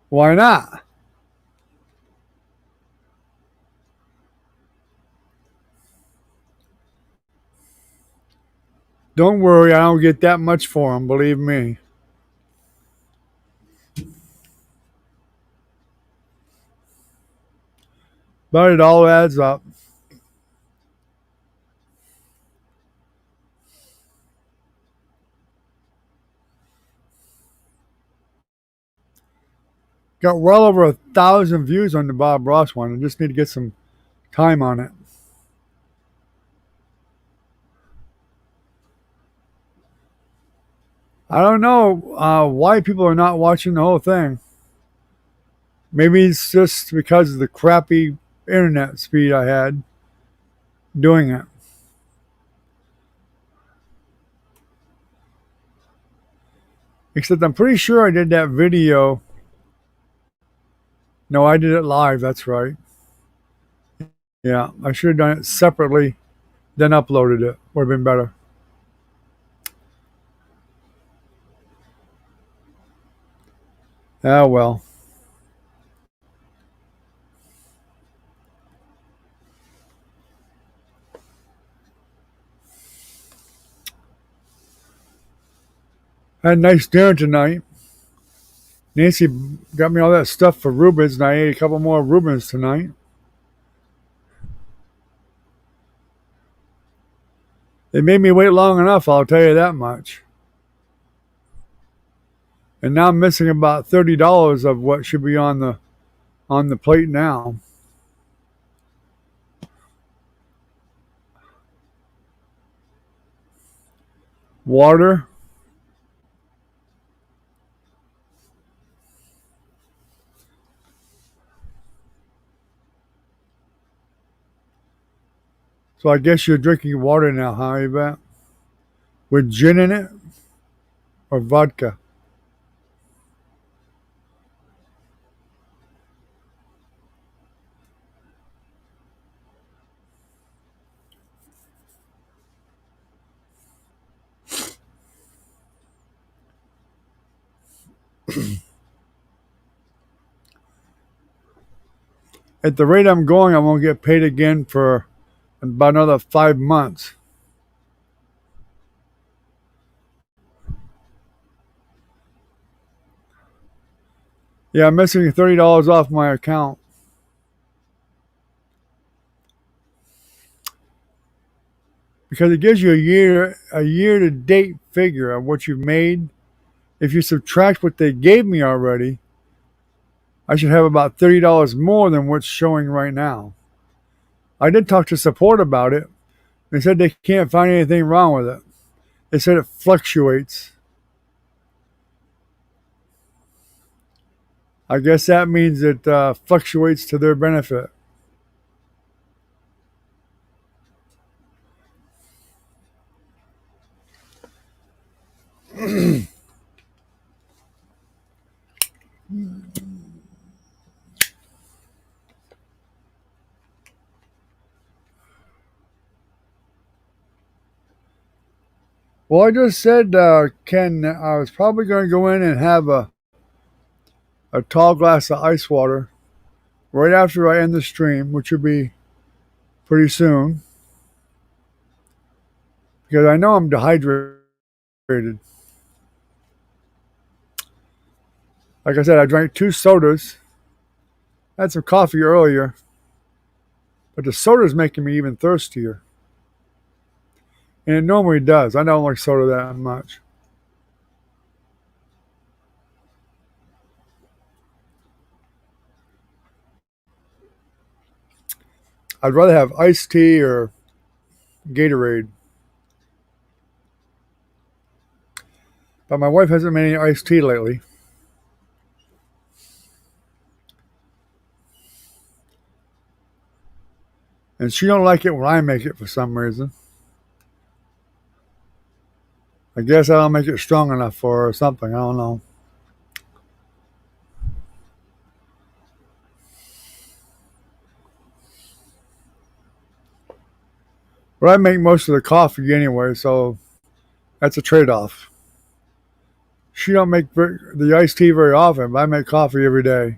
Why not? Don't worry, I don't get that much for him, believe me. But it all adds up. Got well over 1,000 views on the Bob Ross one. I just need to get some time on it. I don't know why people are not watching the whole thing. Maybe it's just because of the crappy internet speed I had doing it. Except I'm pretty sure I did that video. No, I did it live. That's right. Yeah, I should have done it separately, then uploaded it. Would have been better. Ah, well. I had a nice dinner tonight. Nancy got me all that stuff for Rubens, and I ate a couple more Rubens tonight. They made me wait long enough, I'll tell you that much. And now I'm missing about $30 of what should be on the plate now. Water. So I guess you're drinking water now, huh, Yvette? With gin in it? Or vodka? At the rate I'm going, I won't get paid again for about another 5 months. Yeah, I'm missing $30 off my account. Because it gives you a year to date figure of what you've made. If you subtract what they gave me already, I should have about $30 more than what's showing right now. I did talk to support about it. They said they can't find anything wrong with it. They said it fluctuates. I guess that means it fluctuates to their benefit. Well, I just said, Ken, I was probably going to go in and have a tall glass of ice water right after I end the stream, which will be pretty soon, because I know I'm dehydrated. Like I said, I drank 2 sodas. I had some coffee earlier, but the soda is making me even thirstier. And it normally does. I don't like soda that much. I'd rather have iced tea or Gatorade. But my wife hasn't made any iced tea lately. And she don't like it when I make it for some reason. I guess I don't make it strong enough for her or something. I don't know. But I make most of the coffee anyway, so that's a trade-off. She don't make the iced tea very often, but I make coffee every day.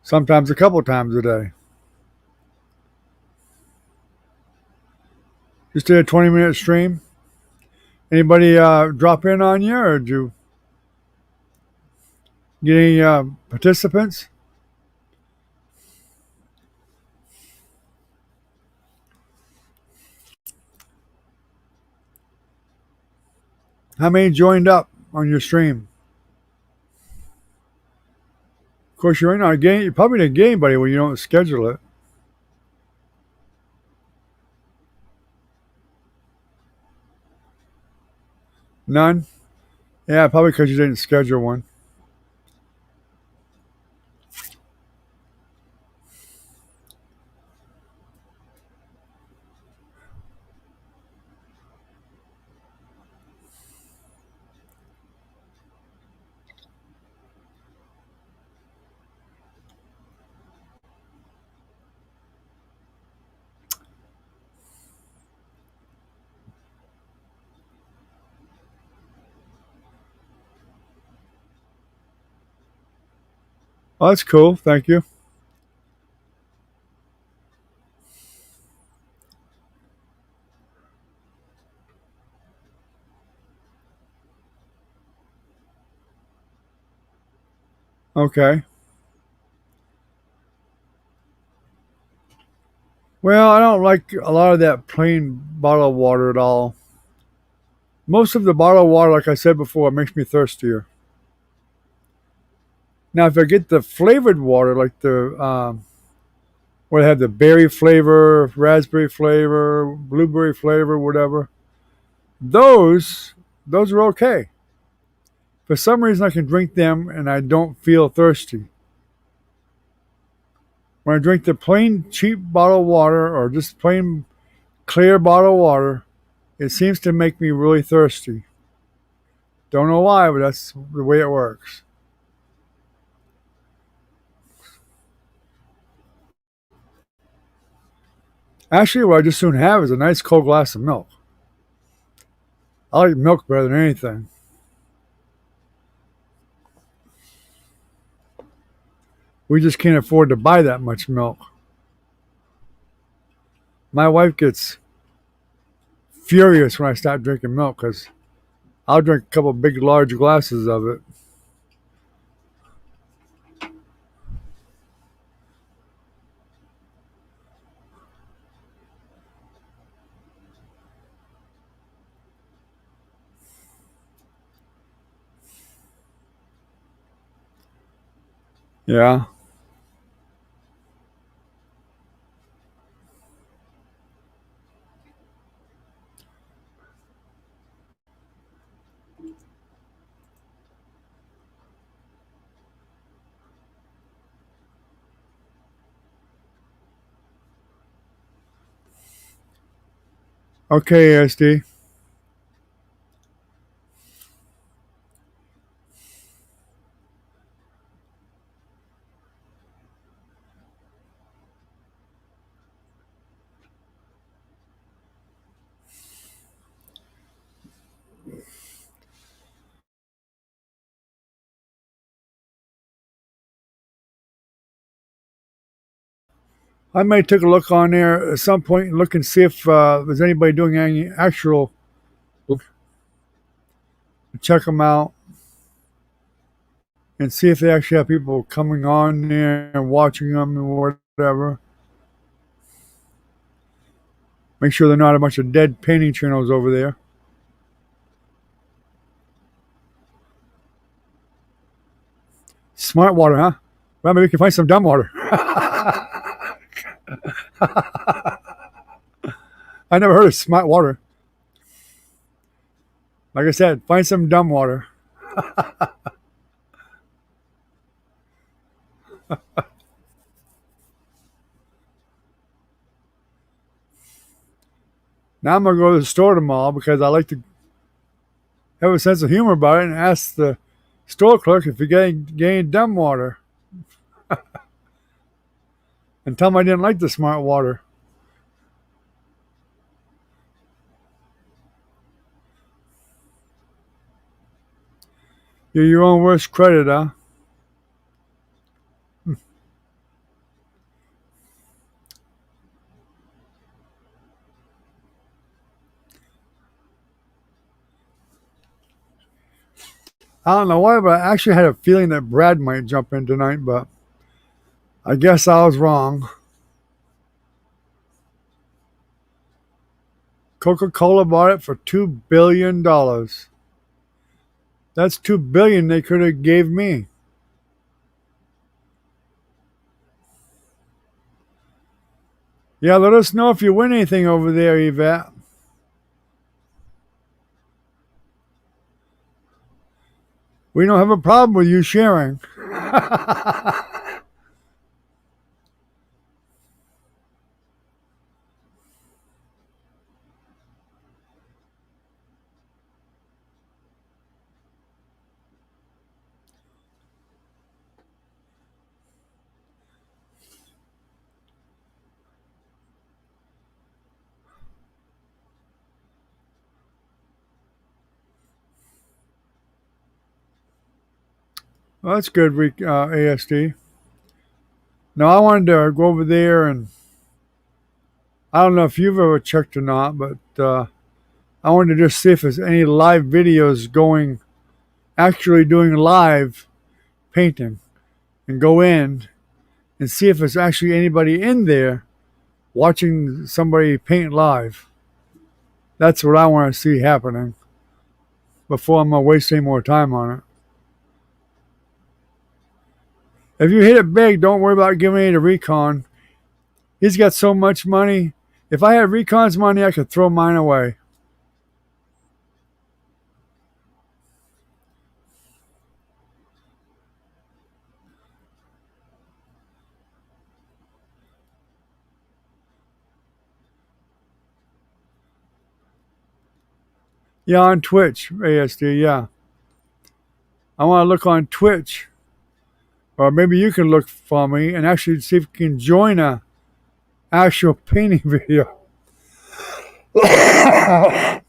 Sometimes a couple times a day. Just did a 20-minute stream. Anybody drop in on you, or did you get any participants? How many joined up on your stream? Of course, you probably didn't get anybody when you don't schedule it. None? Yeah, probably because you didn't schedule one. Oh, that's cool. Thank you. Okay. Well, I don't like a lot of that plain bottled water at all. Most of the bottled water, like I said before, makes me thirstier. Now, if I get the flavored water, like the where they have the berry flavor, raspberry flavor, blueberry flavor, whatever, those those are okay. For some reason, I can drink them and I don't feel thirsty. When I drink the plain cheap bottled water or just plain clear bottled water, it seems to make me really thirsty. Don't know why, but that's the way it works. Actually, what I just soon have is a nice cold glass of milk. I like milk better than anything. We just can't afford to buy that much milk. My wife gets furious when I stop drinking milk because I'll drink a couple big, large glasses of it. Yeah. Okay, ASD. I may take a look on there at some point and look and see if there's anybody doing any actual. Check them out and see if they actually have people coming on there and watching them or whatever. Make sure they're not a bunch of dead painting channels over there. Smart water, huh? Well, maybe we can find some dumb water. I never heard of smart water. Like I said, find some dumb water. Now I'm gonna go to the store tomorrow because I like to have a sense of humor about it and ask the store clerk if you get any dumb water and tell him I didn't like the smart water. You're your own worst credit, huh? I don't know why, but I actually had a feeling that Brad might jump in tonight, but I guess I was wrong. Coca-Cola bought it for $2 billion. That's $2 billion they could have gave me. Yeah, let us know if you win anything over there, Yvette. We don't have a problem with you sharing. Well, that's good, ASD. Now, I wanted to go over there, and I don't know if you've ever checked or not, but I wanted to just see if there's any live videos going, actually doing live painting, and go in and see if there's actually anybody in there watching somebody paint live. That's what I want to see happening before I'm going to waste any more time on it. If you hit it big, don't worry about giving it to Recon. He's got so much money. If I had Recon's money, I could throw mine away. Yeah, on Twitch, ASD, yeah. I want to look on Twitch. Or maybe you can look for me and actually see if you can join a actual painting video. I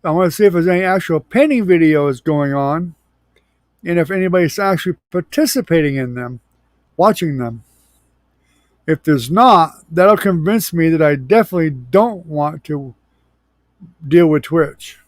want to see if there's any actual painting videos going on and if anybody's actually participating in them, watching them. If there's not, that'll convince me that I definitely don't want to deal with Twitch.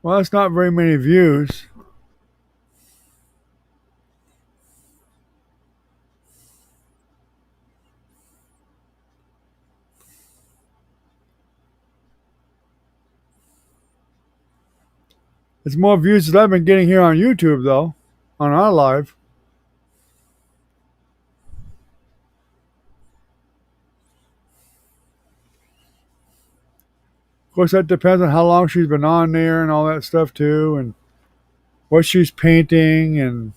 Well, that's not very many views. It's more views than I've been getting here on YouTube, though, on our live. Of course, that depends on how long she's been on there and all that stuff, too, and what she's painting and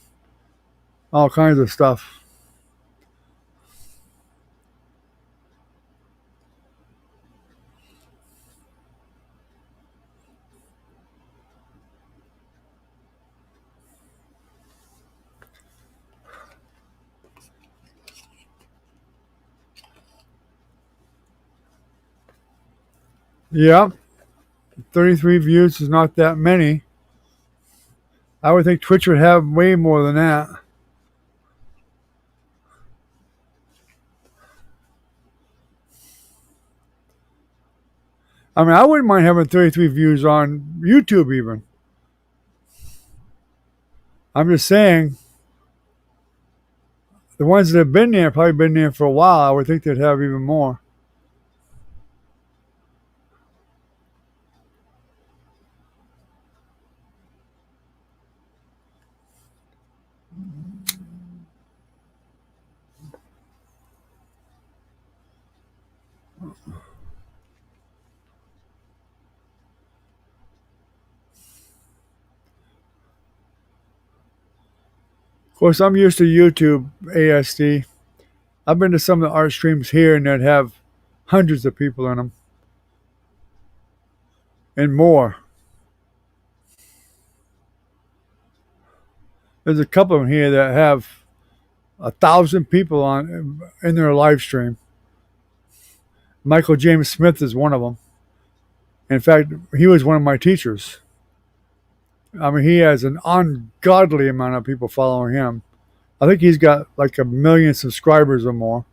all kinds of stuff. Yeah, 33 views is not that many. I would think Twitch would have way more than that. I mean, I wouldn't mind having 33 views on YouTube even. I'm just saying, the ones that have been there probably been there for a while. I would think they'd have even more. Of course, I'm used to YouTube ASD. I've been to some of the art streams here and they'd have hundreds of people in them and more. There's a couple of them here that have 1,000 people on in their live stream. Michael James Smith is one of them. In fact, he was one of my teachers. I mean, he has an ungodly amount of people following him. I think he's got like 1 million subscribers or more.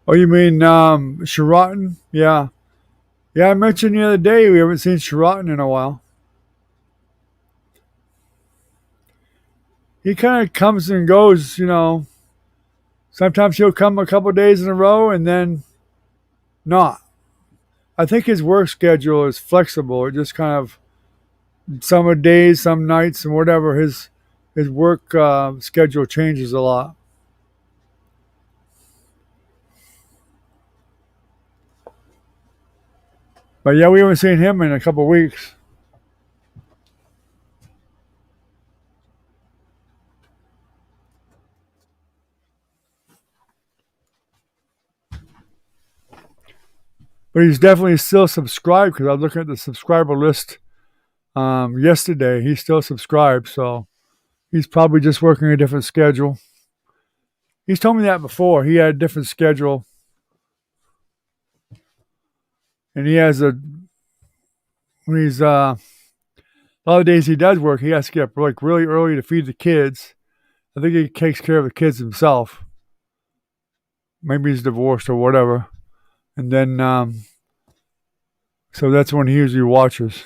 Oh, you mean Sheraton? Yeah. Yeah, I mentioned the other day we haven't seen Sheraton in a while. He kind of comes and goes, you know. Sometimes he'll come a couple days in a row and then not. I think his work schedule is flexible. It just kind of some days, some nights, and whatever. His work schedule changes a lot. But yeah, we haven't seen him in a couple weeks. But he's definitely still subscribed because I was looking at the subscriber list yesterday. He's still subscribed, so he's probably just working a different schedule. He's told me that before. He had a different schedule, and he has a when he's a lot of days he does work. He has to get up like really early to feed the kids. I think he takes care of the kids himself. Maybe he's divorced or whatever, and then so that's when he usually watches.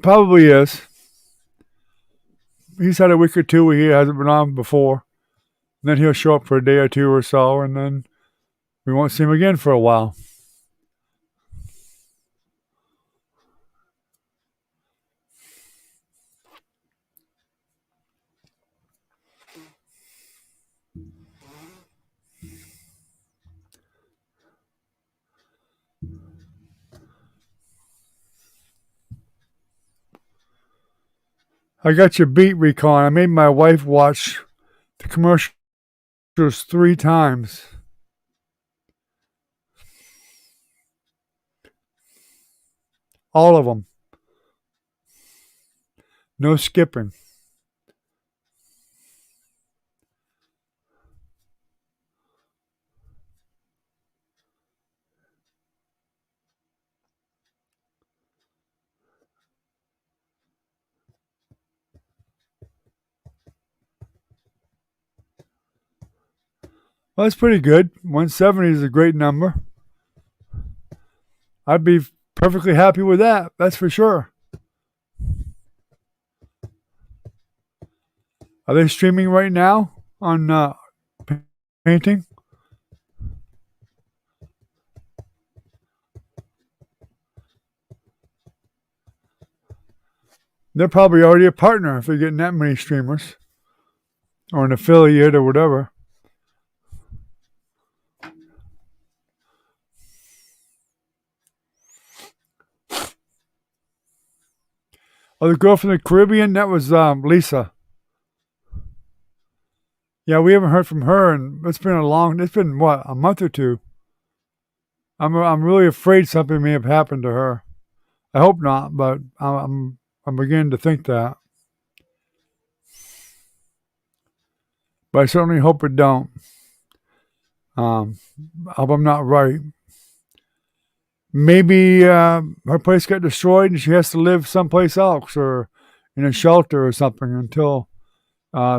Probably is. He's had a week or two where he hasn't been on before. And then he'll show up for a day or two or so, and then we won't see him again for a while. I got your beat, Recon. I made my wife watch the commercials 3 times. All of them. No skipping. Well, that's pretty good. 170 is a great number. I'd be perfectly happy with that. That's for sure. Are they streaming right now on painting? They're probably already a partner if they're getting that many streamers or an affiliate or whatever. Oh, the girl from the Caribbean, that was Lisa. Yeah, we haven't heard from her, and it's been what, a month or two. I'm really afraid something may have happened to her. I hope not, but I'm beginning to think that. But I certainly hope it don't. I hope I'm not right. Maybe her place got destroyed and she has to live someplace else or in a shelter or something until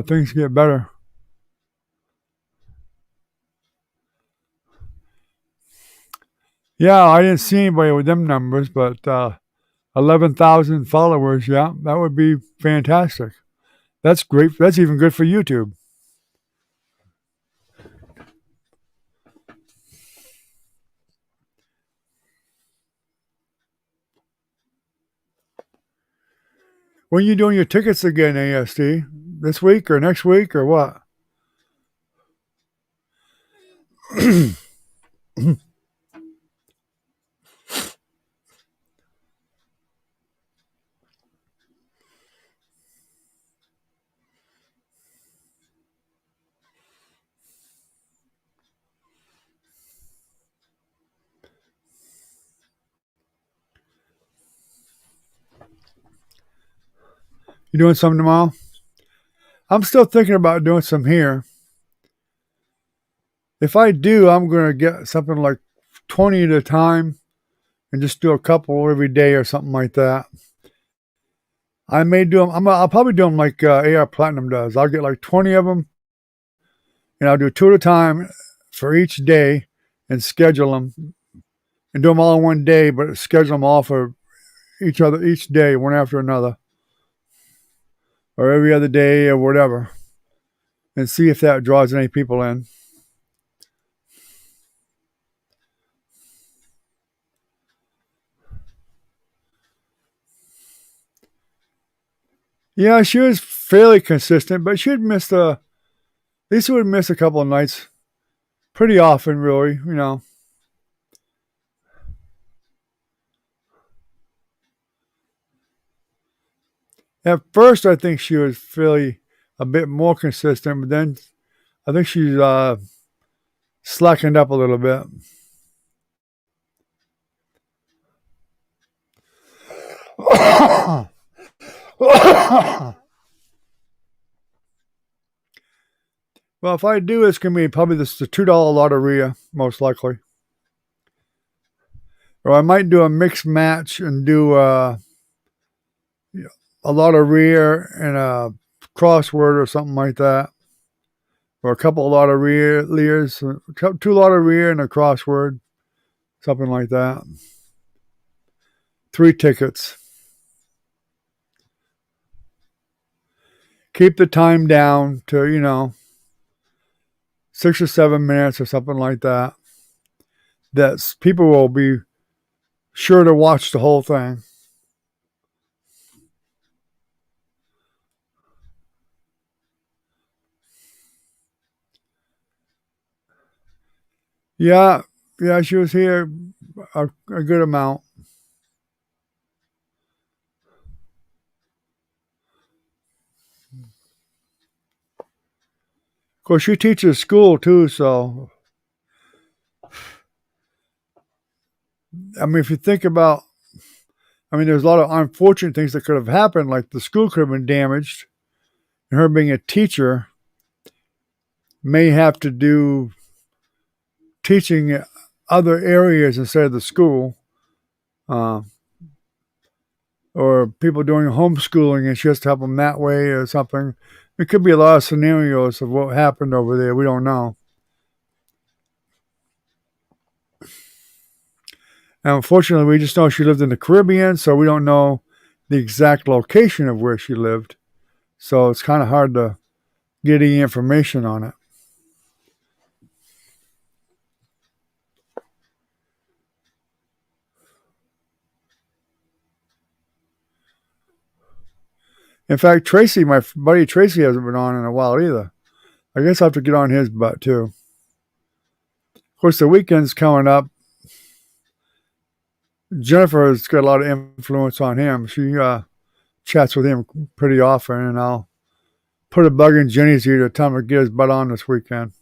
things get better. Yeah, I didn't see anybody with them numbers, but 11,000 followers, yeah, that would be fantastic. That's great. That's even good for YouTube. When are you doing your tickets again, ASD? This week or next week or what? You doing something tomorrow? I'm still thinking about doing some here. If I do, I'm going to get something like 20 at a time and just do a couple every day or something like that. I may do them. I'll probably do them like AR Platinum does. I'll get like 20 of them, and I'll do two at a time for each day, and schedule them, and do them all in one day, but schedule them all for each day, one after another, or every other day or whatever, and see if that draws any people in. Yeah, she was fairly consistent, but she'd missed Lisa would miss a couple of nights pretty often, really, you know. At first, I think she was fairly a bit more consistent, but then I think she's slackened up a little bit. Well, if I do, it's going to be probably the $2 Lotteria, most likely. Or I might do a mixed match and do a Lotteria and a crossword or something like that. Or a couple of Lotterias, two Lotteria and a crossword, something like that. 3 tickets. Keep the time down to, 6 or 7 minutes or something like that. That people will be sure to watch the whole thing. Yeah, she was here a good amount. Of course, she teaches school too, so I mean, if you think about, there's a lot of unfortunate things that could have happened, like the school could have been damaged, and her being a teacher may have to do teaching other areas instead of the school. Or people doing homeschooling and she has to help them that way or something. It could be a lot of scenarios of what happened over there. We don't know. And unfortunately, we just know she lived in the Caribbean, so we don't know the exact location of where she lived. So it's kind of hard to get any information on it. In fact, Tracy, my buddy Tracy, hasn't been on in a while either. I guess I'll have to get on his butt too. Of course, the weekend's coming up. Jennifer has got a lot of influence on him. She chats with him pretty often, and I'll put a bug in Jenny's ear to tell him to get his butt on this weekend.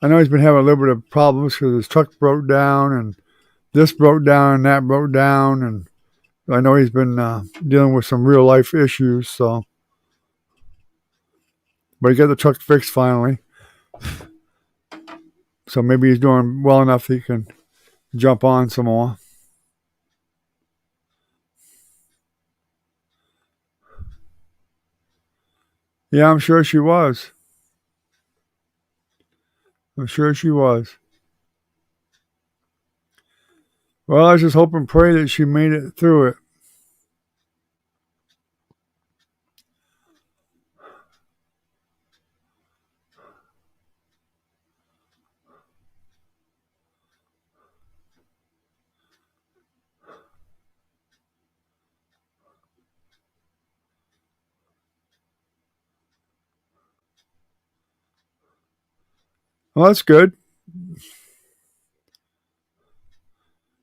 I know he's been having a little bit of problems because his truck broke down, and this broke down, and that broke down, and I know he's been dealing with some real life issues. So, but he got the truck fixed finally. So maybe he's doing well enough he can jump on some more. Yeah, I'm sure she was. I'm sure she was. Well, I just hope and pray that she made it through it. Well, that's good.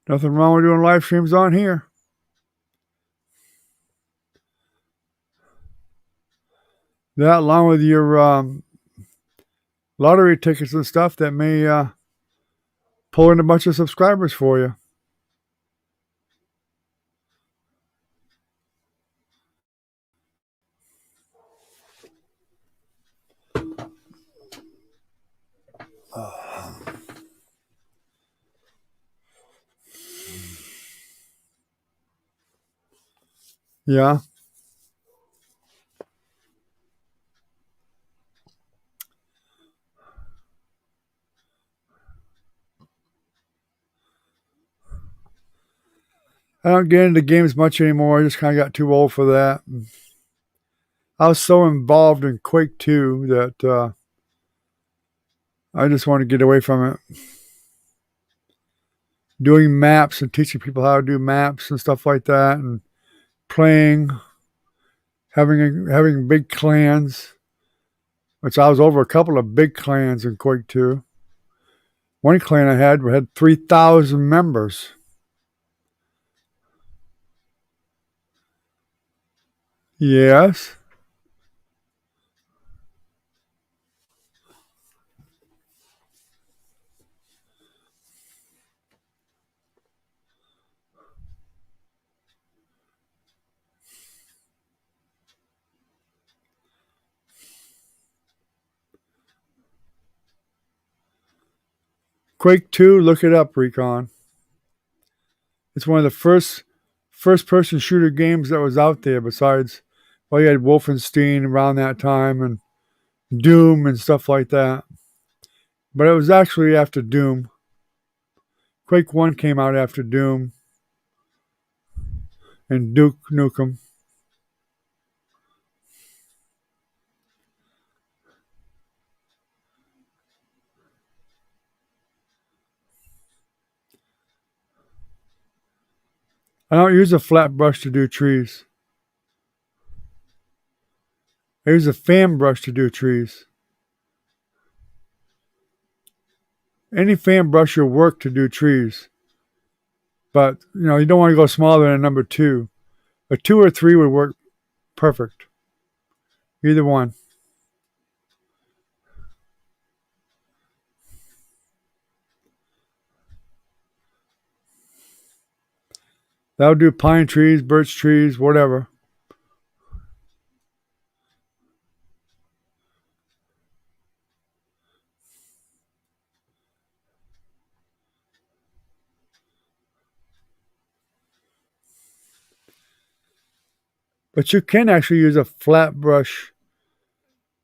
Nothing wrong with doing live streams on here. That, along with your lottery tickets and stuff, that may pull in a bunch of subscribers for you. Yeah. I don't get into games much anymore. I just kind of got too old for that. I was so involved in Quake 2 that I just want to get away from it. Doing maps and teaching people how to do maps and stuff like that, and playing, having big clans, which I was over a couple of big clans in Quake 2. One clan I had 3,000 members. Yes. Quake 2, look it up, Recon. It's one of the first person shooter games that was out there, besides, well, you had Wolfenstein around that time and Doom and stuff like that. But it was actually after Doom. Quake 1 came out after Doom and Duke Nukem. I don't use a flat brush to do trees. I use a fan brush to do trees. Any fan brush will work to do trees. But, you don't want to go smaller than a number 2. A 2 or 3 would work perfect. Either one. That'll do pine trees, birch trees, whatever. But you can actually use a flat brush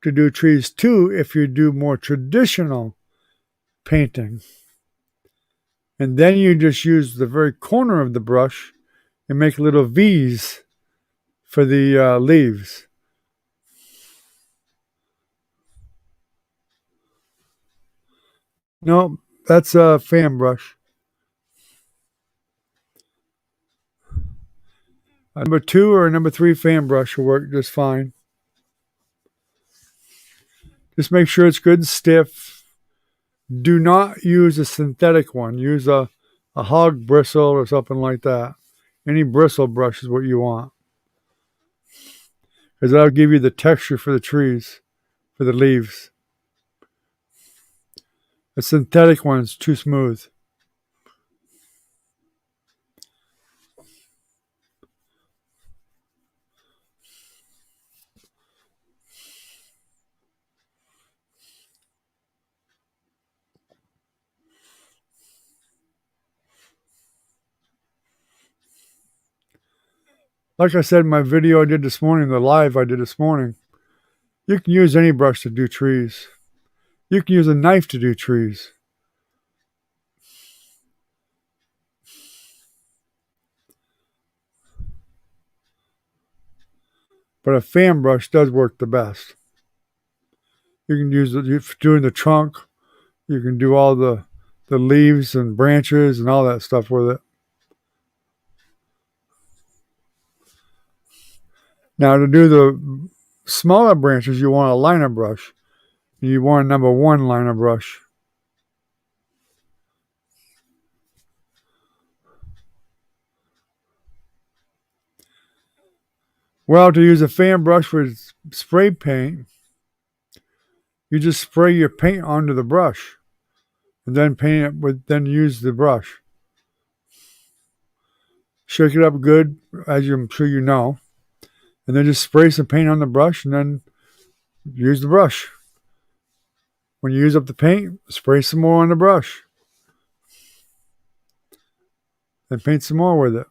to do trees too if you do more traditional painting. And then you just use the very corner of the brush and make little V's for the leaves. No, that's a fan brush. A number 2 or a number 3 fan brush will work just fine. Just make sure it's good and stiff. Do not use a synthetic one. Use a hog bristle or something like that. Any bristle brush is what you want, because that'll give you the texture for the trees, for the leaves. A synthetic one is too smooth. Like I said in my video I did this morning, the live I did this morning, you can use any brush to do trees. You can use a knife to do trees. But a fan brush does work the best. You can use it for doing the trunk. You can do all the leaves and branches and all that stuff with it. Now to do the smaller branches, you want a liner brush. You want a number 1 liner brush. Well, to use a fan brush with spray paint, you just spray your paint onto the brush and then paint it with, then use the brush. Shake it up good, as I'm sure you know, and then just spray some paint on the brush and then use the brush. When you use up the paint, spray some more on the brush. Then paint some more with it.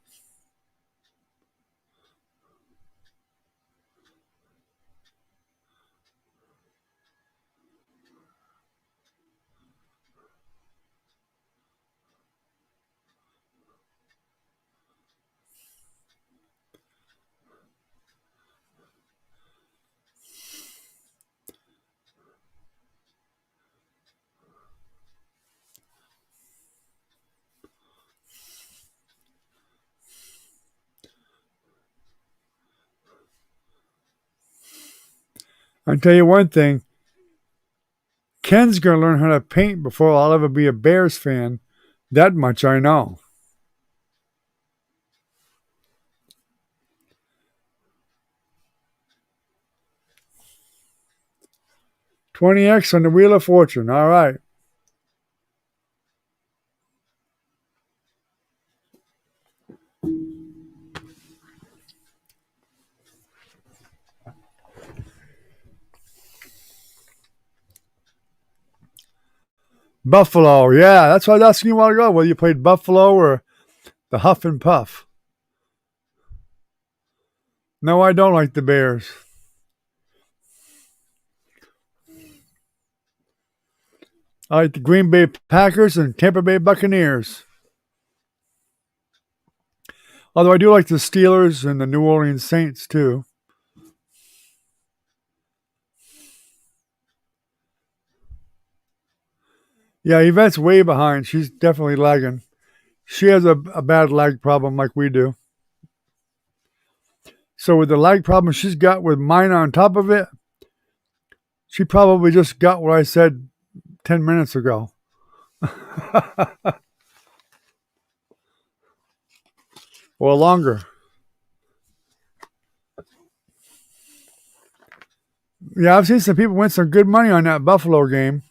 I'll tell you one thing. Ken's going to learn how to paint before I'll ever be a Bears fan. That much I know. $20X on the Wheel of Fortune. All right. Buffalo. Yeah, that's what I was asking you a while ago, whether you played Buffalo or the Huff and Puff. No, I don't like the Bears. I like the Green Bay Packers and Tampa Bay Buccaneers. Although I do like the Steelers and the New Orleans Saints too. Yeah, Yvette's way behind. She's definitely lagging. She has a bad lag problem like we do. So with the lag problem she's got with mine on top of it, she probably just got what I said 10 minutes ago. Or longer. Yeah, I've seen some people win some good money on that Buffalo game.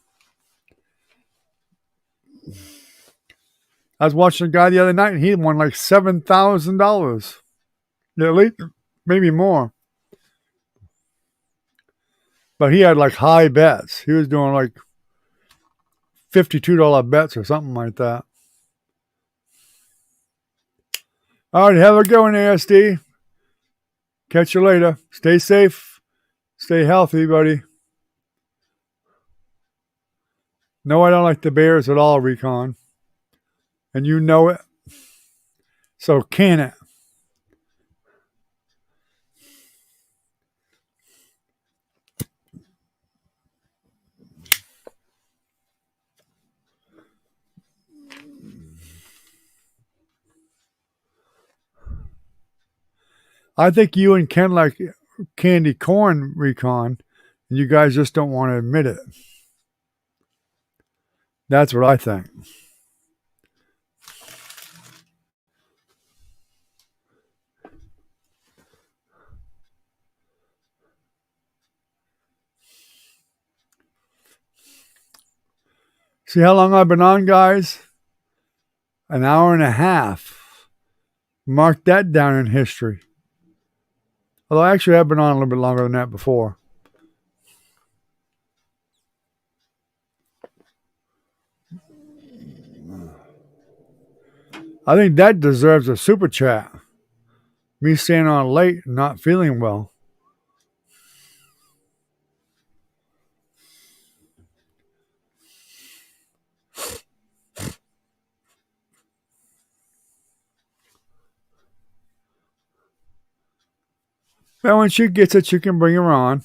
I was watching a guy the other night and he won like $7,000. At least, maybe more. But he had like high bets. He was doing like $52 bets or something like that. All right, have a good one, ASD. Catch you later. Stay safe. Stay healthy, buddy. No, I don't like the Bears at all, Recon. And you know it. So can it. I think you and Ken like candy corn, Recon, and you guys just don't want to admit it. That's what I think. See how long I've been on, guys? An hour and a half. Mark that down in history. Although actually I've been on a little bit longer than that before. I think that deserves a super chat. Me staying on late and not feeling well. Well, when she gets it, you can bring her on.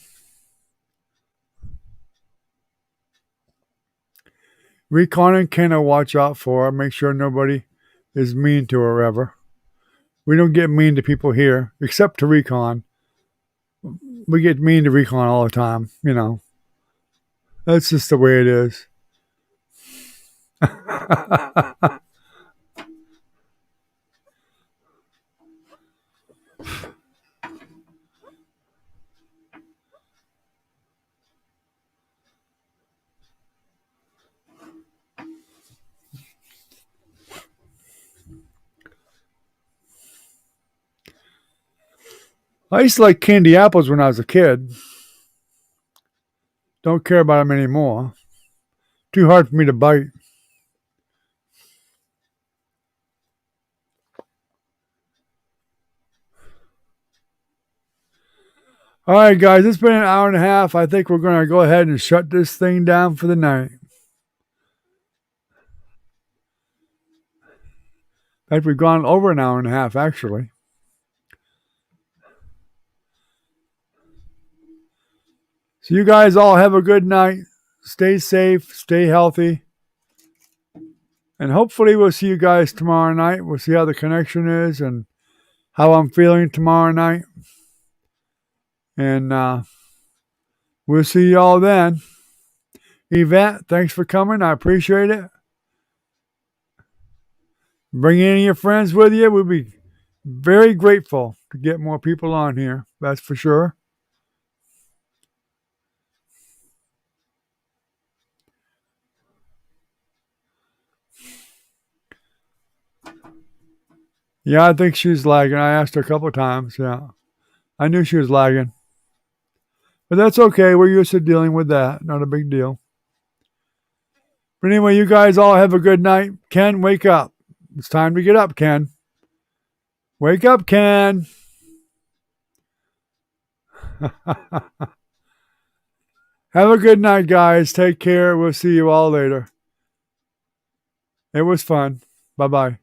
Recon and Ken will watch out for her. Make sure nobody is mean to her ever. We don't get mean to people here, except to Recon. We get mean to Recon all the time, you know. That's just the way it is. I used to like candy apples when I was a kid. Don't care about them anymore. Too hard for me to bite. All right, guys, it's been an hour and a half. I think we're going to go ahead and shut this thing down for the night. In fact, we've gone over an hour and a half, actually. So you guys all have a good night. Stay safe. Stay healthy. And hopefully we'll see you guys tomorrow night. We'll see how the connection is and how I'm feeling tomorrow night. And we'll see you all then. Yvette, thanks for coming. I appreciate it. Bring any of your friends with you. We'll be very grateful to get more people on here. That's for sure. Yeah, I think she's lagging. I asked her a couple of times. Yeah. I knew she was lagging. But that's okay. We're used to dealing with that. Not a big deal. But anyway, you guys all have a good night. Ken, wake up. It's time to get up, Ken. Wake up, Ken. Have a good night, guys. Take care. We'll see you all later. It was fun. Bye-bye.